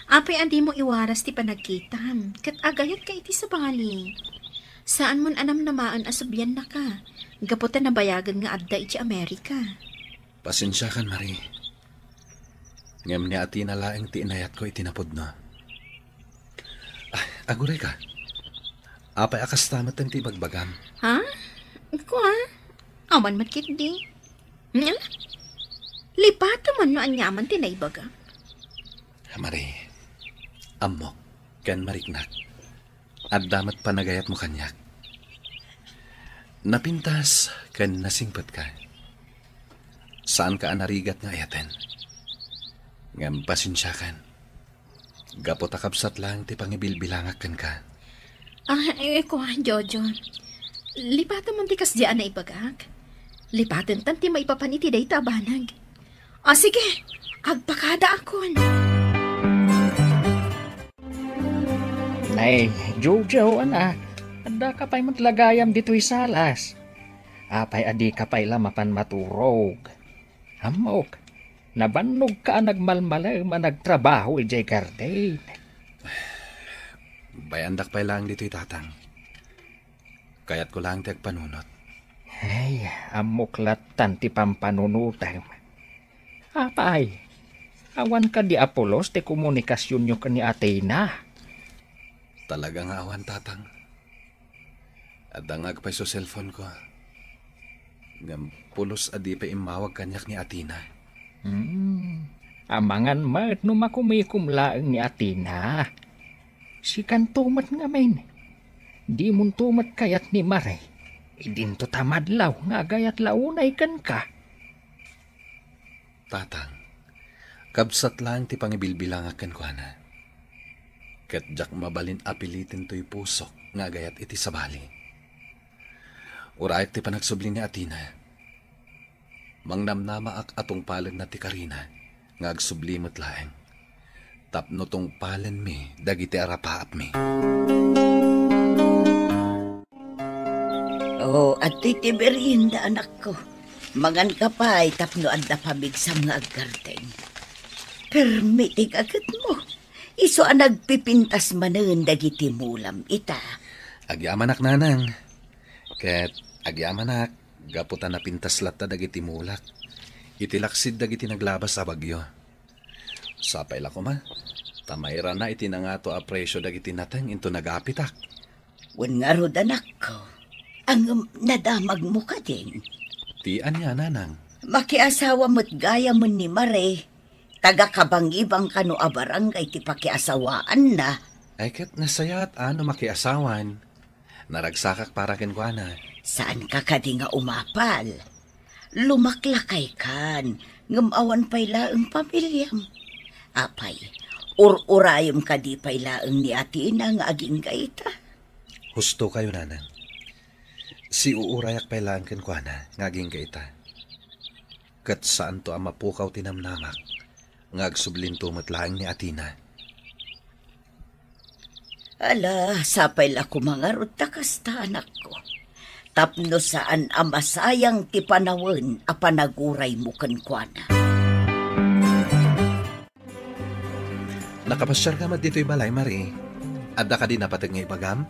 Apay andi mo iwaras ti panagkitam. Kat agayat ka iti sabali. Saan mon anam namaan asubyan na ka? Gaputan na bayagan nga adda iti Amerika. Pasensya kan, Marie. Ngam ni Athena laeng ti inayat ko itinapod na. Aguray ka. Apay akas tamat ang ti bagbagam. Ha? Ko Awan matkit di. Lipato man no anyaman tinaybaga. Marie, amok, kan mariknak. At damat panagayat mo kanyak. Napintas, kan nasingpot ka. Saan ka anarigat nga ayaten? Ngam pasensya kan. Gapo takabsat lang ti pangibilbilangak kan ka. Jojo. Lipatan man ti kasdian na ibagak. Lipatan tan ti maipapaniti day tabanag. Sige, agpakada akon. Ay, Jojo, anak. Anda ka pa'y matlagayam dito'y salas. Apay adi ka pa'y lamapan maturog. Hamok, nabannog ka nagmalmalam nagtrabaho ijay garden. Bayandak pa'y lang dito'y tatang. Kayat ko lang ti agpanunot. Ay, amok latan ti pampanunutan. Apay, awan ka di Apolos ti komunikasyon nyo ka ni Athena. Talaga nga awan, tatang. At dangag pa'y so cellphone ko. Ngam pulos adi pa imawag kanyak ni Athena. Amangan mat no makumikumlaang ni Athena. Si kantumat nga men. Di mun tumat kayat ni Mare. Idinto tamadlaw nga gayat launay kan ka. Tatang, kabsat lang ti pangibilbilangakan ko na. Kat jak mabalin apilitin to'y pusok nga gayat iti sabali. Urayat ti panagsubli ni Athena. Mangnamnamaak atong palen na ti Karina nga agsublimot laeng. Tapno tong palen mi dagiti arapaap mi. Oh, at titiberinda anak ko. Mangan ka pa ay tapno adda pabig sa mga agkarteng. Permitig agad mo. Iso ang nagpipintas manen dagiti mulam ita. Agyamanak nanang. Ket agyamanak, gaputan na pintas lata dagiti mulak. Itilaksid dagiti naglabas sa bagyo. Sapay la ko ma. Tamayra na iti na nga to a presyo dagiti nateng into nagapitak. Wan nga rod anak ko. Ang nadamag mo ka din. Tian niya nanang. Makiasawa mo't gaya mo ni Mare. Taga-kabang-ibang kano a barangay ti pakiasawaan na. Ay ket nasaya at ano makiasawan. Naragsakak para kenkwana. Saan ka kadi nga umapal? Lumaklakay kan. Ngamawan pa'y laeng pamilyam. Apay, urayom ka di pa'y laeng ni Atina nga aging gaita. Husto kayo nanang. Si uurayak pa'y laeng kenkwana nga aging gaita. Kat saan to ang mapukaw tinamnamak nga agsublin tumot laeng ni Atina. Ala, sapay la kumangarot takasta anak ko. Tapno saan ang masayang ti panawin a panaguray mo kenkwana. Nakapasyar ka mat dito'y balay, Marie. Adda ka din napatag nga ipagam?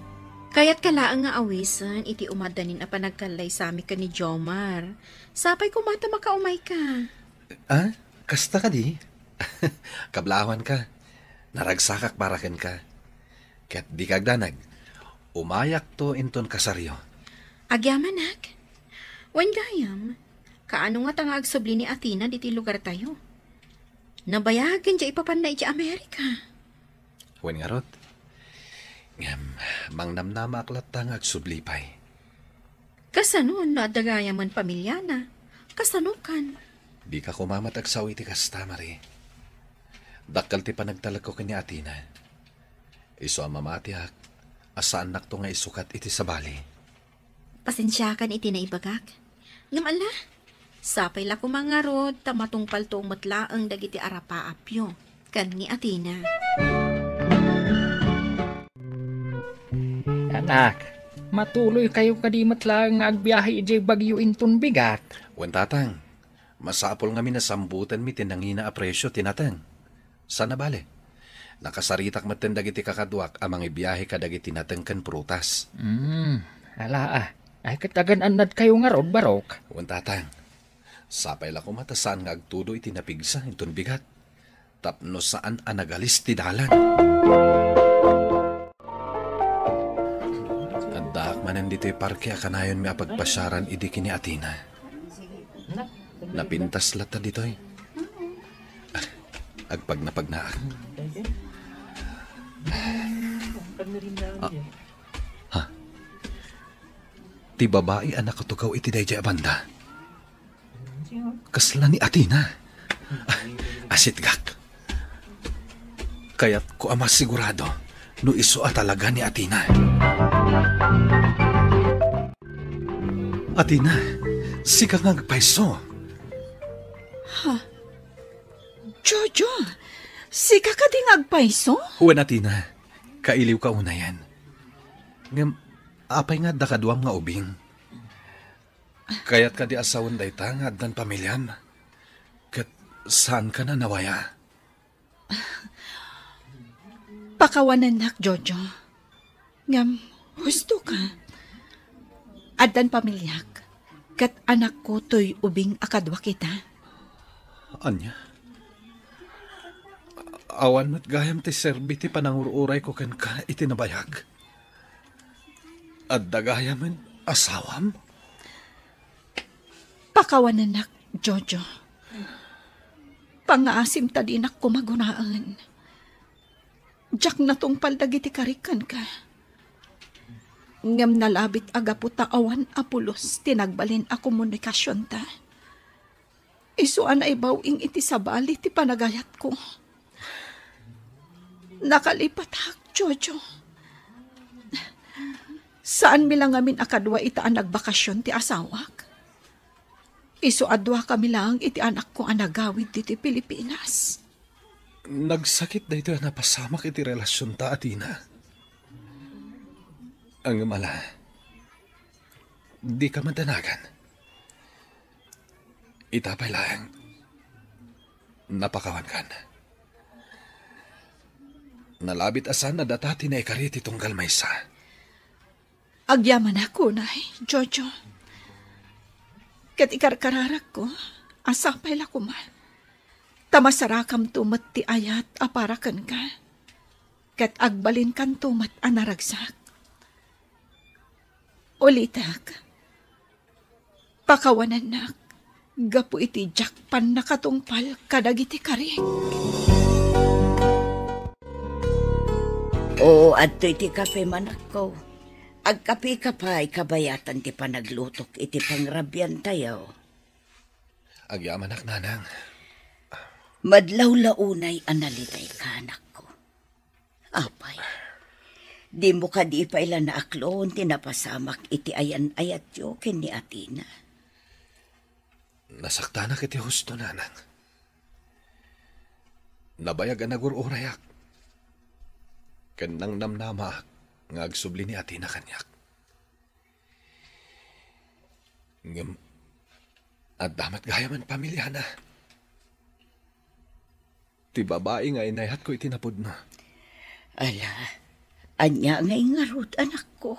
Kaya't kalaang nga awisan, iti umadanin a panagkalay sami ka ni Jomar. Sapay kumata makaumay ka. Ah? Kasta ka di? Kablawan ka. Naragsakak paraken ka. Ket di kagdanag. Umayak to inton kasaryo. Agyamanak. Wan gayam. Kaano nga tanga agsubli ni Atina diti lugar tayo? Nabayagan dya ipapanay dya Amerika. Wen nga rot. Mangnamnama aklat tang agsublipay. Kasano na dagaya man pamilya na? Kasanukan. Di ka kumamat agsawi ti kasta, Marie. Dakal ti panagtalag ko kini Atina. Iso ang mamatiak, asaan nak to nga isukat iti sabali. Pasensyakan iti na ibagak. Ngamala, sapay la kumangarod, tamatong paltong matlaang dagiti arapaapyo. Kan ni Atina. Anak, matuloy kayo kadimat lang agbiyahe iti bagyo inton bigat. Wen tatang, masapol nga minasambutan mi tinangina a presyo tinatang. Sana bale? Nakasaritak maten dagiti kakadwak amang ibiyahe ka dagiti nateng ken prutas. Ala ay katagan anad kayo nga rod barok. Wen tatang, sapay la kumatasaan nga agtudo iti napigsa inton bigat. Tapno saan anagalis ti dalan. Andak manen dito'y parke akanayon mi apagpasyaran idi kini Atina. Napintas lata dito'y. Agpagnapagnaan. Ha? Ti babae anak ko tugaw iti dayjay abanda. Kasla ni Atina. Asitgak. Kaya't ko ama sigurado no iso talaga ni Atina. Atina, sika nga agpaiso. Ha? Jojo, sika ka ding agpaiso? Huwan Atina, kailiw ka una yan. Ngam, apay nga dakaduam nga ubing. Kaya't ka di asawan dayta nga addan pamilyam. Kat saan ka na nawaya? Pakawanan nak, Jojo. Ngam, husto ka. Addan pamilyak. Kat anak ko to'y ubing akadwa kita. Anya? Awan mat gayam ti serbi ti panangururay ko ken ka iti nabayag. At dagayaman asawam? Pakawanan nak, Jojo. Pangaasim tadinak ko magunaan. Diyak na tong paldagiti karikan ka. Ngam nalabit agaputa awan apulos tinagbalin a komunikasyon ta. Isuan ay bawing iti sabali ti panagayat ko. Nakalipat hak, Jojo. Saan milang amin akadwa itaan nagbakasyon ti asawak? Isu adwa kami lang iti anak ko anagawid diti Pilipinas. Nagsakit na ito na pasamak iti relasyon ta, Atina. Ang mala, di ka madanagan. Itapay lang, napakawan kan. Nalabit asan na datati na ikarit itong galmaysa. Agyaman ako, nay, Jojo. Kat ikarkararak ko, asapay la kuman. Tamasarakam tumat ti ayat aparakan ka. Kat agbalin kan tumat anaragsak. Ulitak, pakawanan nak, gapu iti jakpan nakatungpal kadagiti karing. Oo, adto iti kape manak ko. Agkape ka pa, kabayatan ti panaglutok iti pangrabyan tayo. Agyamanak, nanang. Madlaw-launay analitay ka, anak ko. Apay, di mo ka di pa ilan na aklon tinapasamak iti ayan ayat yo ken ni Atina. Nasaktanak iti husto, nanang. Nabayag ang nagururayak. Kanang namnama nga agsubli ni Atina kanyak. Ngam, at damat gayaman pamilya na. Ti babae nga inayat ko itinapod na. Ala, anya ngay ngarot anak ko.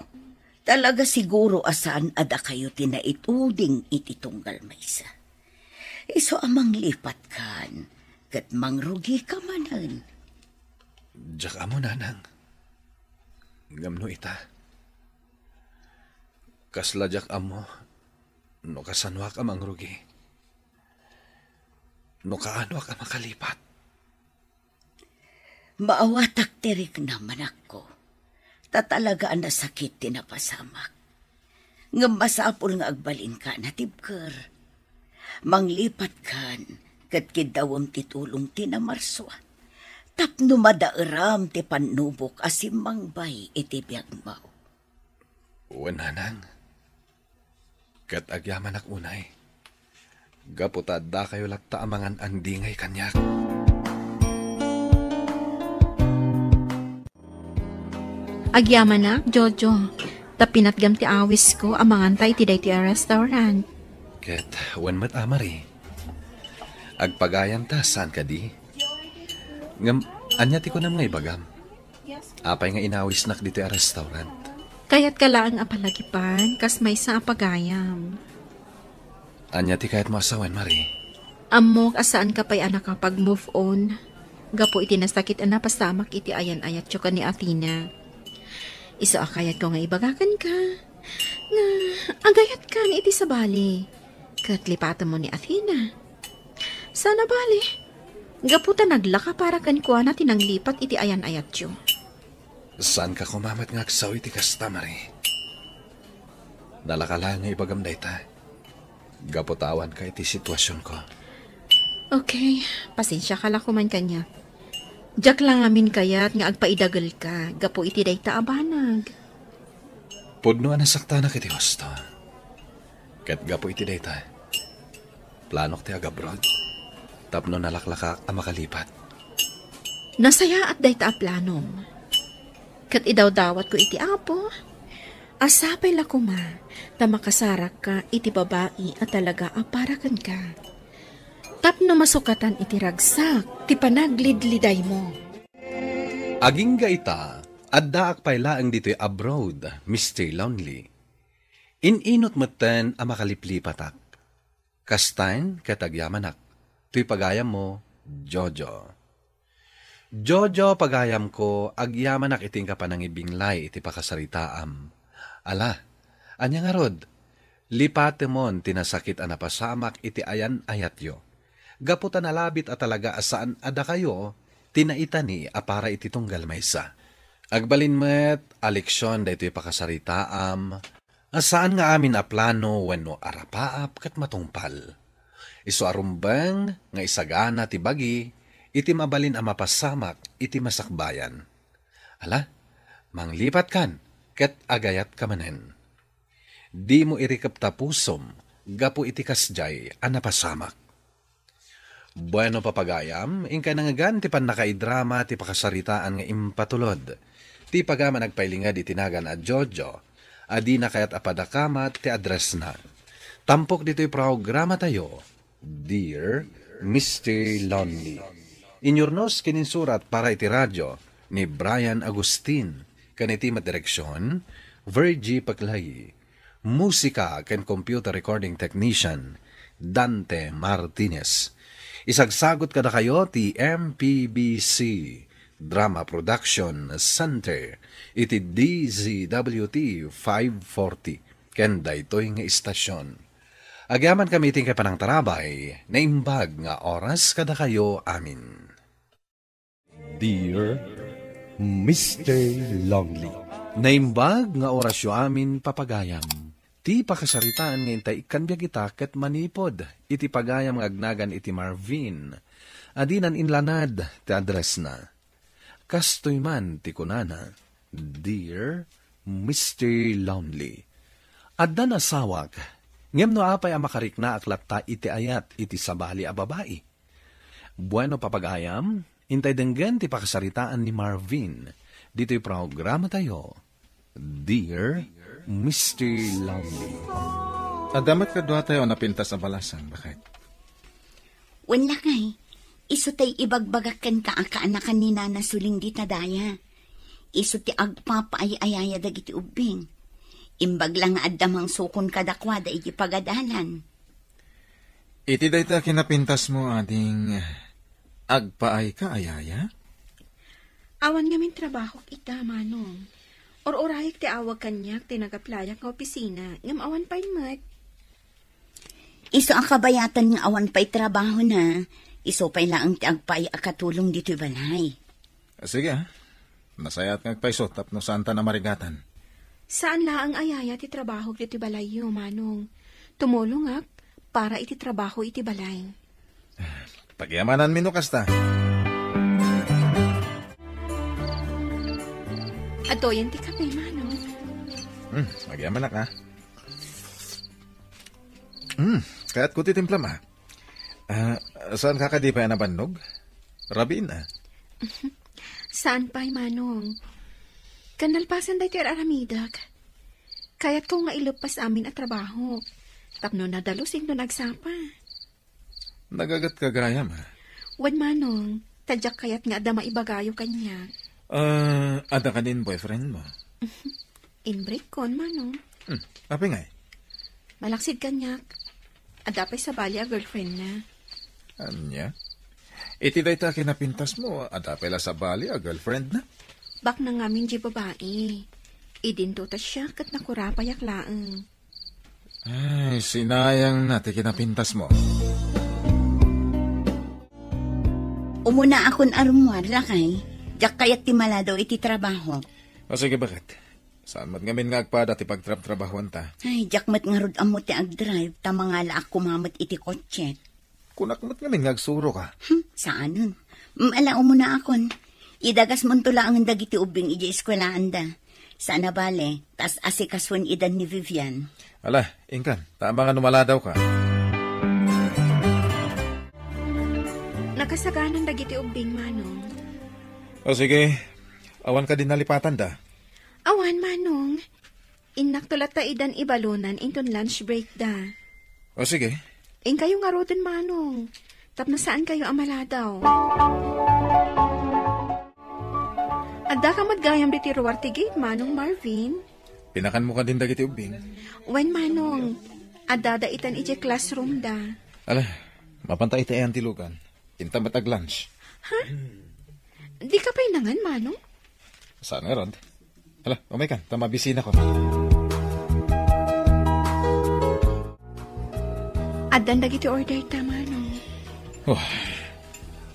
Talaga siguro asaan ada kayo tinaituding iti tunggal maysa. Iso amang lipat kan, kat mangrugi ka manan. Diyak amo, nanang. Ngamno ita. Kasla diyak amo, no kasanwak amang rugi. No kaanwak ang makalipat. Maawatak tirik naman ako. Tatalagaan na sakit tinapasamak. Ngam masapul nga agbalin ka na tibker. Manglipat kan, kat kidawam titulong tinamarswa. Tapno madairam ti panubok asim mangbay iti biyagmaw. Wananang, kat agyaman ak unay. Gaputad da kayo lakta amangan andingay kanyak. Agyaman na, Jojo. Tapinatgam ti awis ko amangan tay ti day ti restaurant. Ket, wan mat amari. Agpagayan ta, saan ka di? Ngam, anya ti ko nam ngay bagam. Apay nga inawis nak dito a restaurant. Kayat ka lang apalagipan, kas may sa apagayam. Anya ti kayat mo asawan, Mari? Amok asaan ka pa'y anak kapag move on. Gapo iti nasakit na pasamak iti ayan-ayat tyo ka ni Athena. Iso akayat ko nga ibagakan ka. Nga, agayat ka ni iti sa bali. Katlipatan mo ni Athena. Sana bali. Gaputa naglaka para kan kuha na tinanglipat iti ayan-ayat tyo. Saan ka kumamat nga agsaw iti kasta, Mari? Nalakala nga ibagam day ta. Gaputawan ka iti sitwasyon ko. Okay, pasensya ka lang kuman kanya. Diyak lang amin kayat nga agpaidagal ka. Gapo iti day ta abanag. Pudno anasakta na kiti hosto. Kat gapo iti day ta. Planok ti agabroad. Tapno nalaklaka ang makalipat. Nasaya at day ta planom. Kat idaw-dawat ko iti apo. Asapay la kuma, ta makasarak ka iti babae at talaga aparakan ka. Tapno masukatan iti ragsak, ti panaglidliday mo. Aging gaita, adda akpaylaang dito'y abroad, Mr. Lonely. Ininot matan ang makaliplipatak. Kastain katagyamanak. Tuy pagayam mo, Jojo. Jojo pagayam ko, agyamanak iting kapanangibinglay iti pakasaritaam. Ala, anya nga rod, lipate mon tinasakit anapasamak iti ayan ayatyo. Gaputan alabit at talaga asaan ada kayo, tinaitani apara iti tunggal maysa. Agbalin met, aleksyon da ito'y pakasaritaam, asaan nga amin a plano wenno arapaap kat matungpal. Isu arumbang nga isagana ti bagi, iti mabalin ang mapasamak iti masakbayan. Ala, manglipat kan, ket agayat kamanen. Di mo irikap tapusom, gapu iti kasjay ang napasamak. Bueno papagayam, ingka nangagan ti pan nakaidrama ti pakasaritaan nga impatulod. Ti pagama nagpailingad itinagan at Jojo, Adi na kayat apadakamat ti address na. Tampok dito'y programa tayo, Dear Mr. Lonely. Inyornos kininsurat para iti radyo ni Brian Agustin. Kaniti madireksyon, Virgie Paclay. Musika ken computer recording technician, Dante Martinez. Isagsagot kada kayo ti MPBC Drama Production Center iti DZWT 540 ken daytoy nga istasyon. Agyaman kami iting kay panang tarabay na imbag nga oras kada kayo amin. Dear Mr. Longley, Naimbag nga orasyo amin papagayam. Ti pakasaritaan nga intay ikanbiag ita ket manipod iti pagayam nga agnagan iti Marvin. Adinan inlanad ti address na. Kastoy man ti kunana, Dear Mr. Lonely. Adda na sawag, ngem no apay ang makarikna aklat ta iti ayat iti sabali a babae. Bueno papagayam, intay denggen ti pakasaritaan ni Marvin. Dito'y programa tayo, Dear Mr. Lonely. Adamat ka doa tayo napintas na balasang, bakit? Wala kay, iso tay ibagbagakan ka akaanakan ni Nana Suling di tadaya. Iso ti agpapaayayaya dagiti ubing. Imbag lang addamang sukon kadakwada iti pagadalan. Iti dayta kinapintas mo ading agpaay ka ayaya? Awan ngamin trabaho kita, Manong. Or-orayik ti awag kanyak, tinagaplayak nga opisina, ngam awan pa'y mat. Iso ang kabayatan nga awan pa'y trabaho na, iso pa'y laang ti agpay akatulong dito'y balay. Sige, nasayat nga agpaisot tapno saan ta na marigatan. Saan laang ayaya ti trabaho iti balay yo, Manong? Tumulong ak, para iti trabaho iti balay. Pagyamanan minukas ta. Adoyan ti kape, Manong. Magyaman na ka. Kaya't ko titimpla ma. Saan kakadipay na bandog? Rabin na. Saan pa'y, Manong? Kanalpasan dahi ti aramidag. Kaya't ko nga ilupas amin at trabaho. Tapno nadalusing no nagsapa. Nagagat kagaya ma. Wan, Manong. Tadyak kayat nga ada maibagayo kanya. Ada ka din boyfriend mo? Inbreak kon, Manong. Api nga eh? Malaksid kanyak. Ada pa'y sabali a girlfriend na. Anya? Iti day ta kinapintas mo, ada pala sabali a girlfriend na? Bak na ngamin di babae. Idinto ta siya kat nakurapayak laang. Ay, sinayang natin kinapintas mo. Umuna akon arumwar lakay. Jak kayat ti maladaw iti trabaho. O sige, bakit? Saan mat ngamin nga agpada ti pagtrap-trabahoan ta? Ay, jak mat nga rod amo ti agdrive, tamangala ak kumamat iti kotse. Kunak mat ngamin nga agsuro ka. Saan? Ala umuna akon. Idagas mo tula ang dagiti ubing iji eskwelaan da. Sana bale, tas asikaswan idan ni Vivian. Ala, ingkan, tama nga numaladaw ka. Nakasaganan dagiti ubing, Manong. O sige, awan ka din nalipatan da. Awan, Manong. Inak tulat ta idan ibalunan inton lunch break da. O sige. In kayo nga roden, Manong. Tapno saan kayo amaladaw? Adda ka madgayam diti ruwar ti gate, Manong Marvin. Pinakan mo ka din dagiti ubing. Wen, Manong. Adda da itan ije classroom da. Ala, mapantay iti ayan tilugan. Inta matag lunch. Ha? Di ka pa'y nangan, Manong? Saan nga, Rod? Hala, umay ka. Tamabisina ko. Adan dagiti order ta, Manong.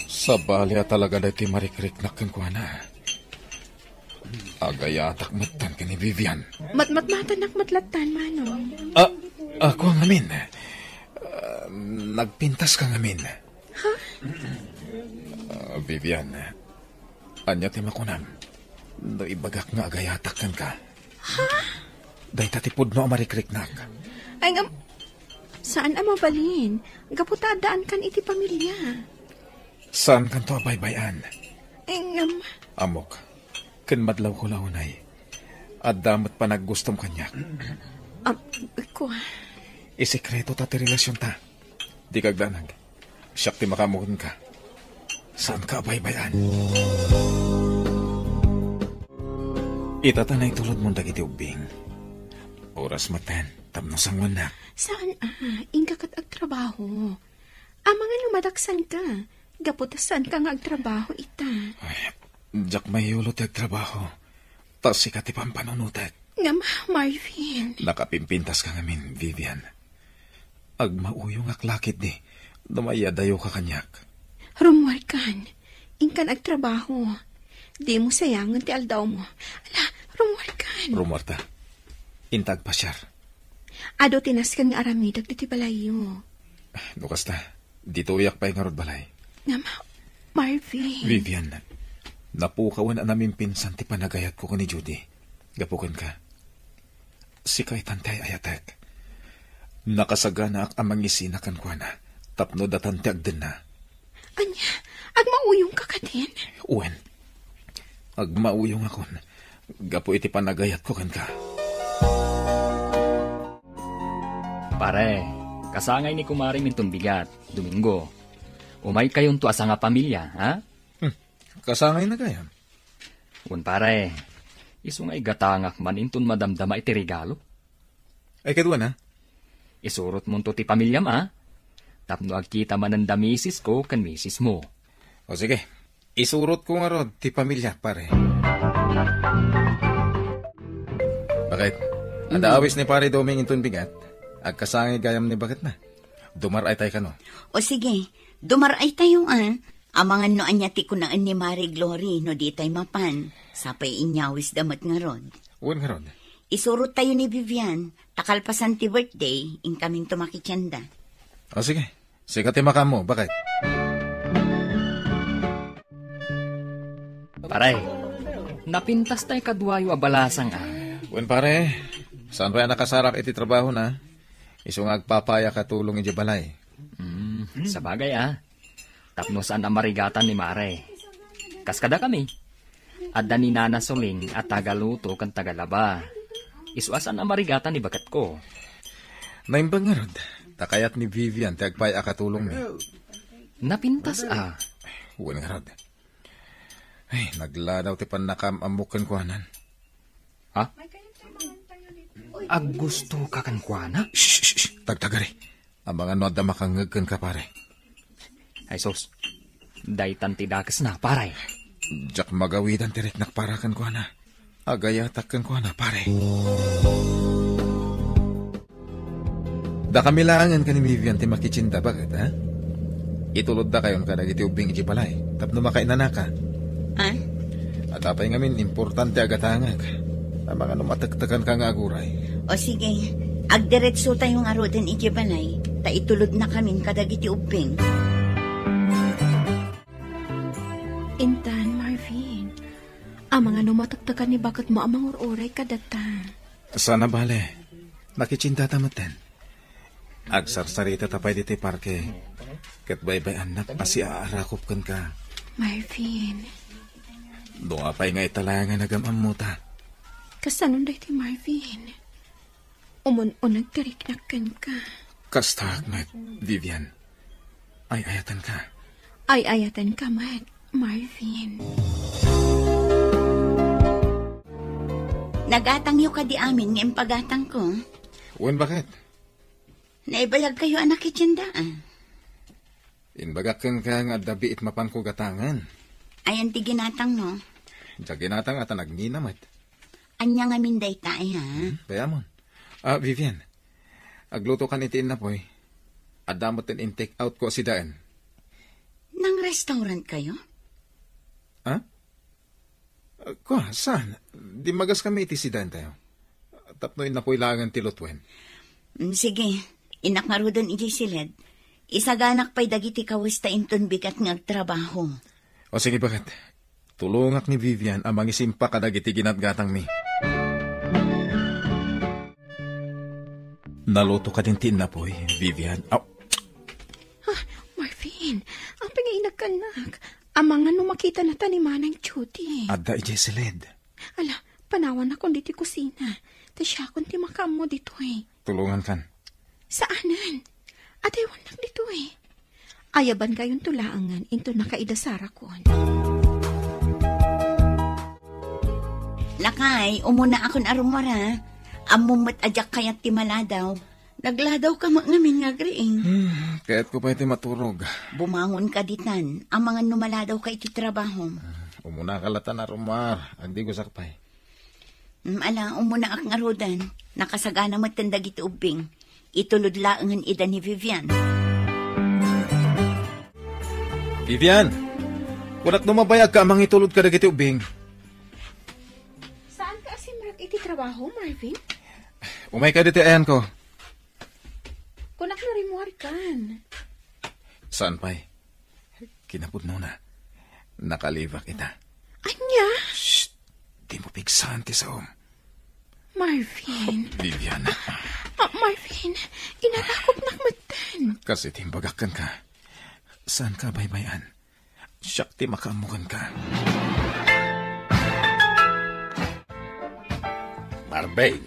Sabali talaga na iti marikrik na kengkuana. Agayatak matan ka ni Vivian. Matmatan matlatan, Manong. Ako ang amin. Nagpintas kang amin. Ha? Vivian, anya ti makunam. No ibagak nga agayatak kan ka. Ha? Day tatipod no amarikrik nak. Ay, saan amabalin? Gaputadaan kan iti pamilya. Saan kan to abaybayan? Ay, Amok, kan madlaw ko launay. At damat pa naggustom kanyak. Ko. Isekreto ta ti relasyon ta. Di kagdanag. Siyak ti makamuhin ka. Saan ka baybayan? Itatanay tulad mong dagiti ubing. Oras maten, tapno sangwan na. Saan inga kat agtrabaho? Mga lumadaksan ka. Gaputasan ka nga agtrabaho ita. Ay, jak may ulo ti agtrabaho. Tas sikat ti pampanunutet. Nga Marvin. Nakapimpintas ka ngamin, Vivian. Agmauyong aklakit di. Dumayadayo ka kanyak. Rumwar kan. Inkan agtrabaho. Di mo sayangan ti aldaw mo. Ala, rumwar kan. Rumwar ta. Intag pasyar. Ado tinaskan nga aramidag ti balayo. Nukas ta. Dito uyak pa'y nga rod balay. Nga Marvin. Vivian, napukawan na namin pinsan ti panagayat ko ni Judy. Gapukan ka. Si kay tantay ayatek. Nakasagana ak amang isinakan ko na. Tapno datante agden na. Anya, agmauyong ka ka din? Uwen. Agmauyong akon. Gapo iti panagayat ko kan ka. Pare, kasangay ni kumari mintong bigat, Domingo. Umay kayong tuasa nga pamilya, ha? Kasangay na gayam. Un pare, isungay gatangak man inton madamdama iti regalo. Ay kadwa na? Isurot mo to ti pamilya ma. Tapno agkita man ang damisis ko kan misis mo. O sige, isurot ko nga rod ti pamilya, pare. Bakit? Adaawis ni pare Doming inton bigat. Agkasangay gayam ni bakit na? Dumaray tayo ka no? O sige, dumaray tayo Amangan no anya ti kunaan ni Mari Glory no di tayo mapan. Sapay inyawis damat nga rod. Uwan nga rod? Isurot tayo ni Vivian. Takalpasan ti birthday, in kaming tumakityanda. O sige, sikat ti maka mo. Bakit? Pare, napintas tayo kadwayo abalasang Uwan pare, saan pa nakasarak iti trabaho na? Isong agpapaya katulong iti balay. Sa bagay Tapno saan ang marigatan ni Mare. Kaskada kami. Adda ni Nana Soling at tagaluto kan tagalaba. Isuasan ang marigatan ni bakat ko. Naimbang nga rod. Takayat ni Vivian tagpay akatulong ni. Napintas Uwan nga rod. Ay, nagladaw ti panakamamukan kuhanan. Ha? Gusto ka kan kuhana? Shh. Tagtagari. Ang mga noda makangagkan ka pare. Ay sos, daytan ti dakas na, pare. Jak magawidan ti reknak parakan ko na. Agayatak ko na, pare. Da kamilangan ka ni Vivian ti makichinda, bakit, ha? Itulod da kayon ka nagiti ubing iti balay. Tapno makainana ka. At apay ngamin, importante agatangag. Ang mga numatagtagan ka nga aguray. O sige, agdiretso tayong arudan iti balay. Ta itulod na kamin kadagiti ubing. Intan, Marvin. Ang mga numatagtagan ni bakit mo amang ururay kadata. Sana bale. Nakichinda tamaten. Agsarsarita tapay diti parke. Kat baybay anak pasi aarakop kan ka. Marvin. Doon apay nga italangan nagamam mo ta. Kasanon dahi ti Marvin. Umun-unag tiriknakan ka. Kastag, Vivian. Ay ayatan ka. Ay ayatan ka, Marvin. Nagatang ka di amin ng pagatang ko. Uwan bakit? Naibayag kayo anak ityandaan. Inbagakan ka nga dabi it mapan ko gatangan. Ayan ti ginatang no. Diya ginatang at nagninamat. Anya nga minday tayo ha? Bayamon. Vivian. Agluto kan itiin na po'y. Adamot in take out ko si Daan. Nang restaurant kayo? Saan? Di magas kami iti si Daan tayo. Tapnoin na po ilangan tilotwen. Sige, inak nga rudan iti silid. Isaganak pa'y dagiti kawista inton bigat ng trabaho. O sige, bakit? Tulungak ni Vivian ang mangisimpa ka dagiti ginatgatang mi. Naluto ka din tinapoy, Vivian. Marvin, ang pangainak-anak. Ang mga numakita na taniman ng Judy. Adda Jesseled. Ala, Panawan akong diti kusina. Ta siya akong timakam mo dito eh. Tulungan kan. Saanan? Adayon nak dito eh. Ayaban kayong tulaangan into nakaidasara kon. Lakay, umuna akon arumara. Amumot ajak kayat ti maladaw. Nagladaw ka ngamin nga griing. Kaya't ko pa iti maturog. Bumangon ka ditan. Ang mga numaladaw ka iti trabaho. Umuna kalatan arumar. Agdi ko sakpay. Ala, umuna ak nga rodan. Nakasagana matanda giti ubing. Itulod laangan ida ni Vivian. Vivian! Kunak numabayag ka amang itulod ka dagiti ubing. Saan ka asimrag iti trabaho, Marvin? Umay ka diti ayan ko. Kunak na rimuar kan. Saan pa'y? Kinapudno na. Nakalibak ita. Anya? Shh! Di mo pigsahan ti saom. Marvin. Vivian. Marvin, inarakop nakmatan. Kasi timbagakan ka. Saan ka baybayan? Siyak ti makamukan ka. Marbain,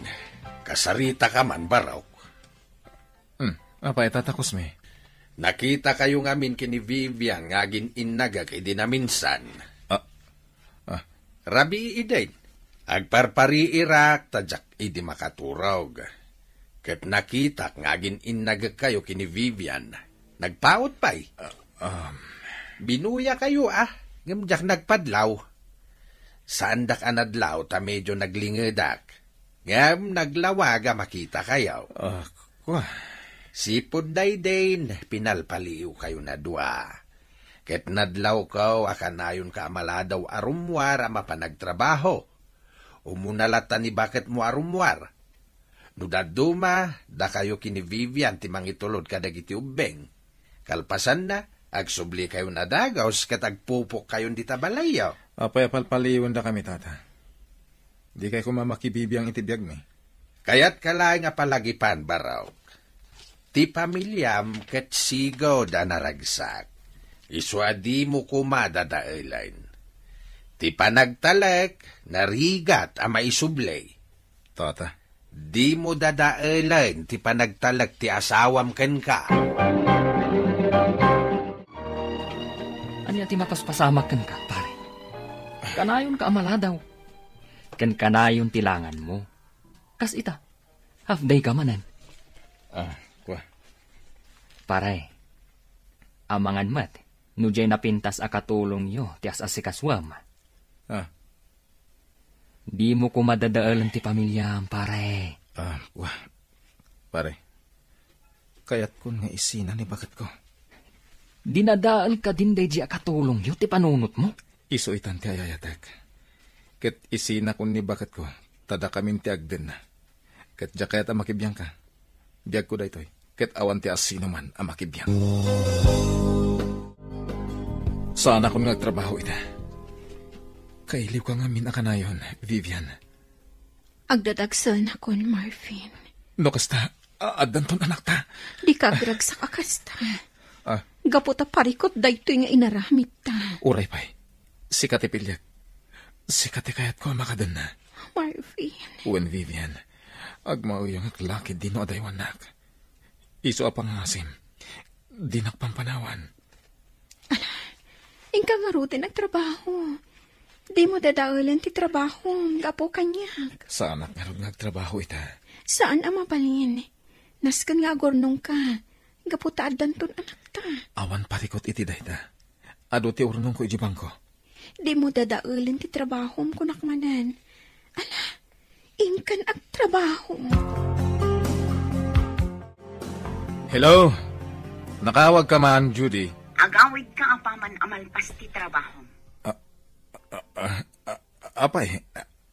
kasarita ka man baraw. Apa itatakos me? Nakita kayo ngamin kini Vivian ngagin inaga kay dinaminsan. Rabi idain. Agparpari irak tajak idi makaturog. Ket nakita ngagin inaga kayo kini Vivian. Nagpaot pa'y. Binuya kayo ngamjak nagpadlaw. Saan dak anadlaw ta medyo naglingedak. Ngam naglawaga makita kayo. Sipod daydain, pinalpaliw kayo na dua. Ket nadlaw kaw akanayon ka maladaw arumwar ama panagtrabaho. Umunalatan ni bakit mo arumwar. Nudaduma, da kayo kini Vivian timang itulod kadagiti ubeng. Kalpasan na, agsubli kayo na dagaws ket agpupok kayon di tabalayaw. Apay palpaliwan da kami, tata. Di kayo kumamakibibiyang itibiyag mi. Kaya't kalay nga palagipan baraw. Ti pamilyam ket sigaw da naragsak. Iswadi mo kumadadaelain. Ti panagtalek, narigat ama isublay. Tata. Di mo dadaelain ti panagtalek ti asawam ken ka. Anya ti mapaspasamak ken ka, pare. Kanayon ka amaladaw. Ken kanayon tilangan mo. Kas ita, half day ka manan. Pare, amangan mat, nujay napintas akatulong yo, tias asikaswam. Di mo ko madadaalan ti pamilyam, pare. Pare, kayat kun nga isina ni bakat ko. Dinadaal ka din day di akatulong yo, ti panunot mo? Iso itan ti ayayatek. Ket isina kun ni bakat ko, tada kamin ti agden na. Ket jakayat amakibiyang ka. Biyag ko daytoy. Ket awan ti asino man ang makibiyang. Saan ako nagtrabaho ita? Kailiw ka nga minakanayon, Vivian. Agdadagsan akon, Marvin. No kasta, adan ton anak ta. Di ka gragsak akasta. Gaputa parikot daytoy nga inaramit ta. Uray pa'y, sikati pilyak. Sikati kayat ko makadan na. Marvin. Uwan, Vivian, agmauyang aklakid di no adaywan nak. Iso apang asim. Di nakpampanawan. Ala, ingka nga rute nagtrabaho. Di mo dadaulan ti trabaho. Gapo kanyak. Saan nga nagtrabaho ita? Saan ang mapalin? Naskan nga agornong ka. Gapo taadan ton anak ta. Awan parikot iti dayta. Ado ti urnong ko ijibang ko. Di mo dadaulan ti trabaho mo kunakmanan. Ala, ingkan ag trabaho. Hello? Nakawag ka man, Judy. Agawid ka apaman amalpas ti trabaho. Apay,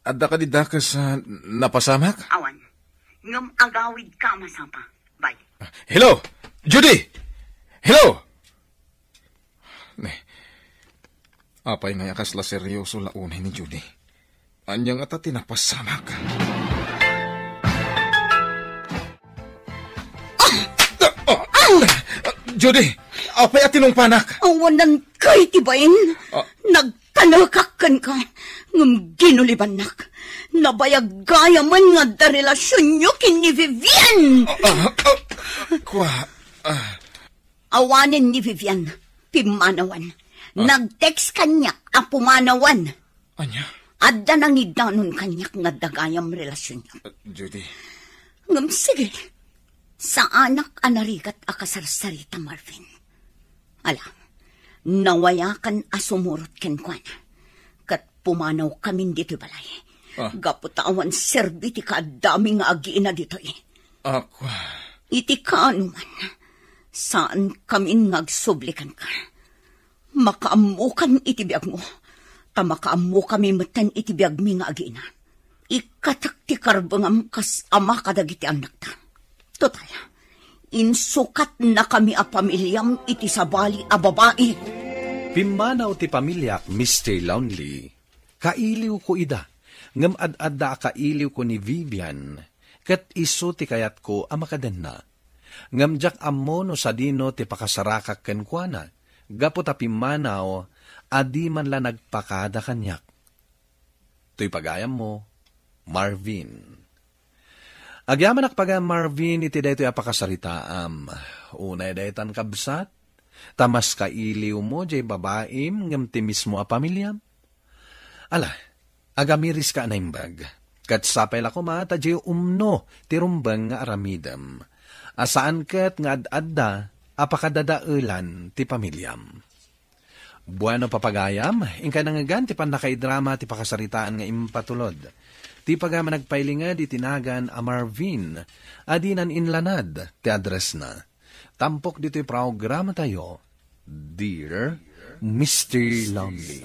adda ka didakas napasamak? Awan, ngam agawid ka masapa. Bye. Hello? Judy! Hello! Apay nga yakas la seryoso la unay ni Judy. Anyang ata tinapasamak. Judy, apay at tinong panak. Awanan kay tibain. Talakakan ka, ngam ginulibanak. Nabayag gaya man nga da relasyon nyo kin ni Vivian. Awanin ni Vivian, pimanawan. Nag-text kanyak a pumanawan. Anya? Adda nang nidanon kanyak nga dagayam relasyon nyo. Judy. Ngam sige, sa anak anarigat akasarsarita Marvin. Alam, nawayakan asumurot ken kuana. Kat pumanaw kami dito balay. Gaputawan serbiti ka dami nga agiina dito Ako. Iti kaanuman, saan kami ngagsublikan ka. Makaamukan iti biyag mo. Tamakaamu kami matan iti biyag mi nga agiina. Ikatak ti karbangam kas ama kadagiti anak ta. Total, insukat na kami a pamilyam iti sabali a babae. Pimanaw ti pamilyak, Mr. Lonely. Kailiw ko ida. Ngam ad-adda kailiw ko ni Vivian. Kat iso ti kayat ko a makaden na. Ngam jak ammo no sa dino ti pakasarakak kenkwana. Gapo ta pimanaw, adi man la nagpakada kanyak. To'y pagayam mo, Marvin. Agyaman akpaga Marvin iti daytoy apakasaritaam. Unay daytan kabsat, tamas kailiw mo jay babaim ngam ti mismo a pamilyam. Ala, agamiris ka na imbag. Kat sapay la kumata jay umno ti rumbang nga aramidam. Asaan kat nga ad-adda apakadadaulan ti pamilyam. Bueno papagayam, ingka nangagan ti pandakaidrama ti pakasaritaan nga impatulod. Ti pagama nagpailinga di tinagan a Marvin, adinan inlanad ti address na. Tampok dito'y programa tayo, Dear Mr. Lonely.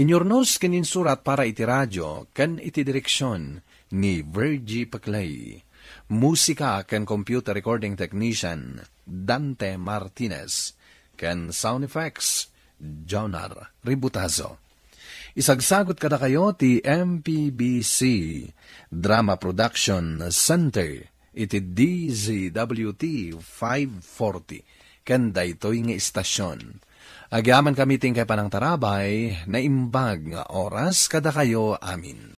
Inyornos kaninsurat para iti radyo, kan iti direksyon ni Virgie Paclay. Musika kan computer recording technician, Dante Martinez. Kan sound effects, Jonar Ributazo. Isagsagot kada kayo ti MPBC Drama Production Center iti DZWT 540 kanda ito'y nga istasyon. Agyaman kami ting kay panang tarabay na imbag nga oras kada kayo amin.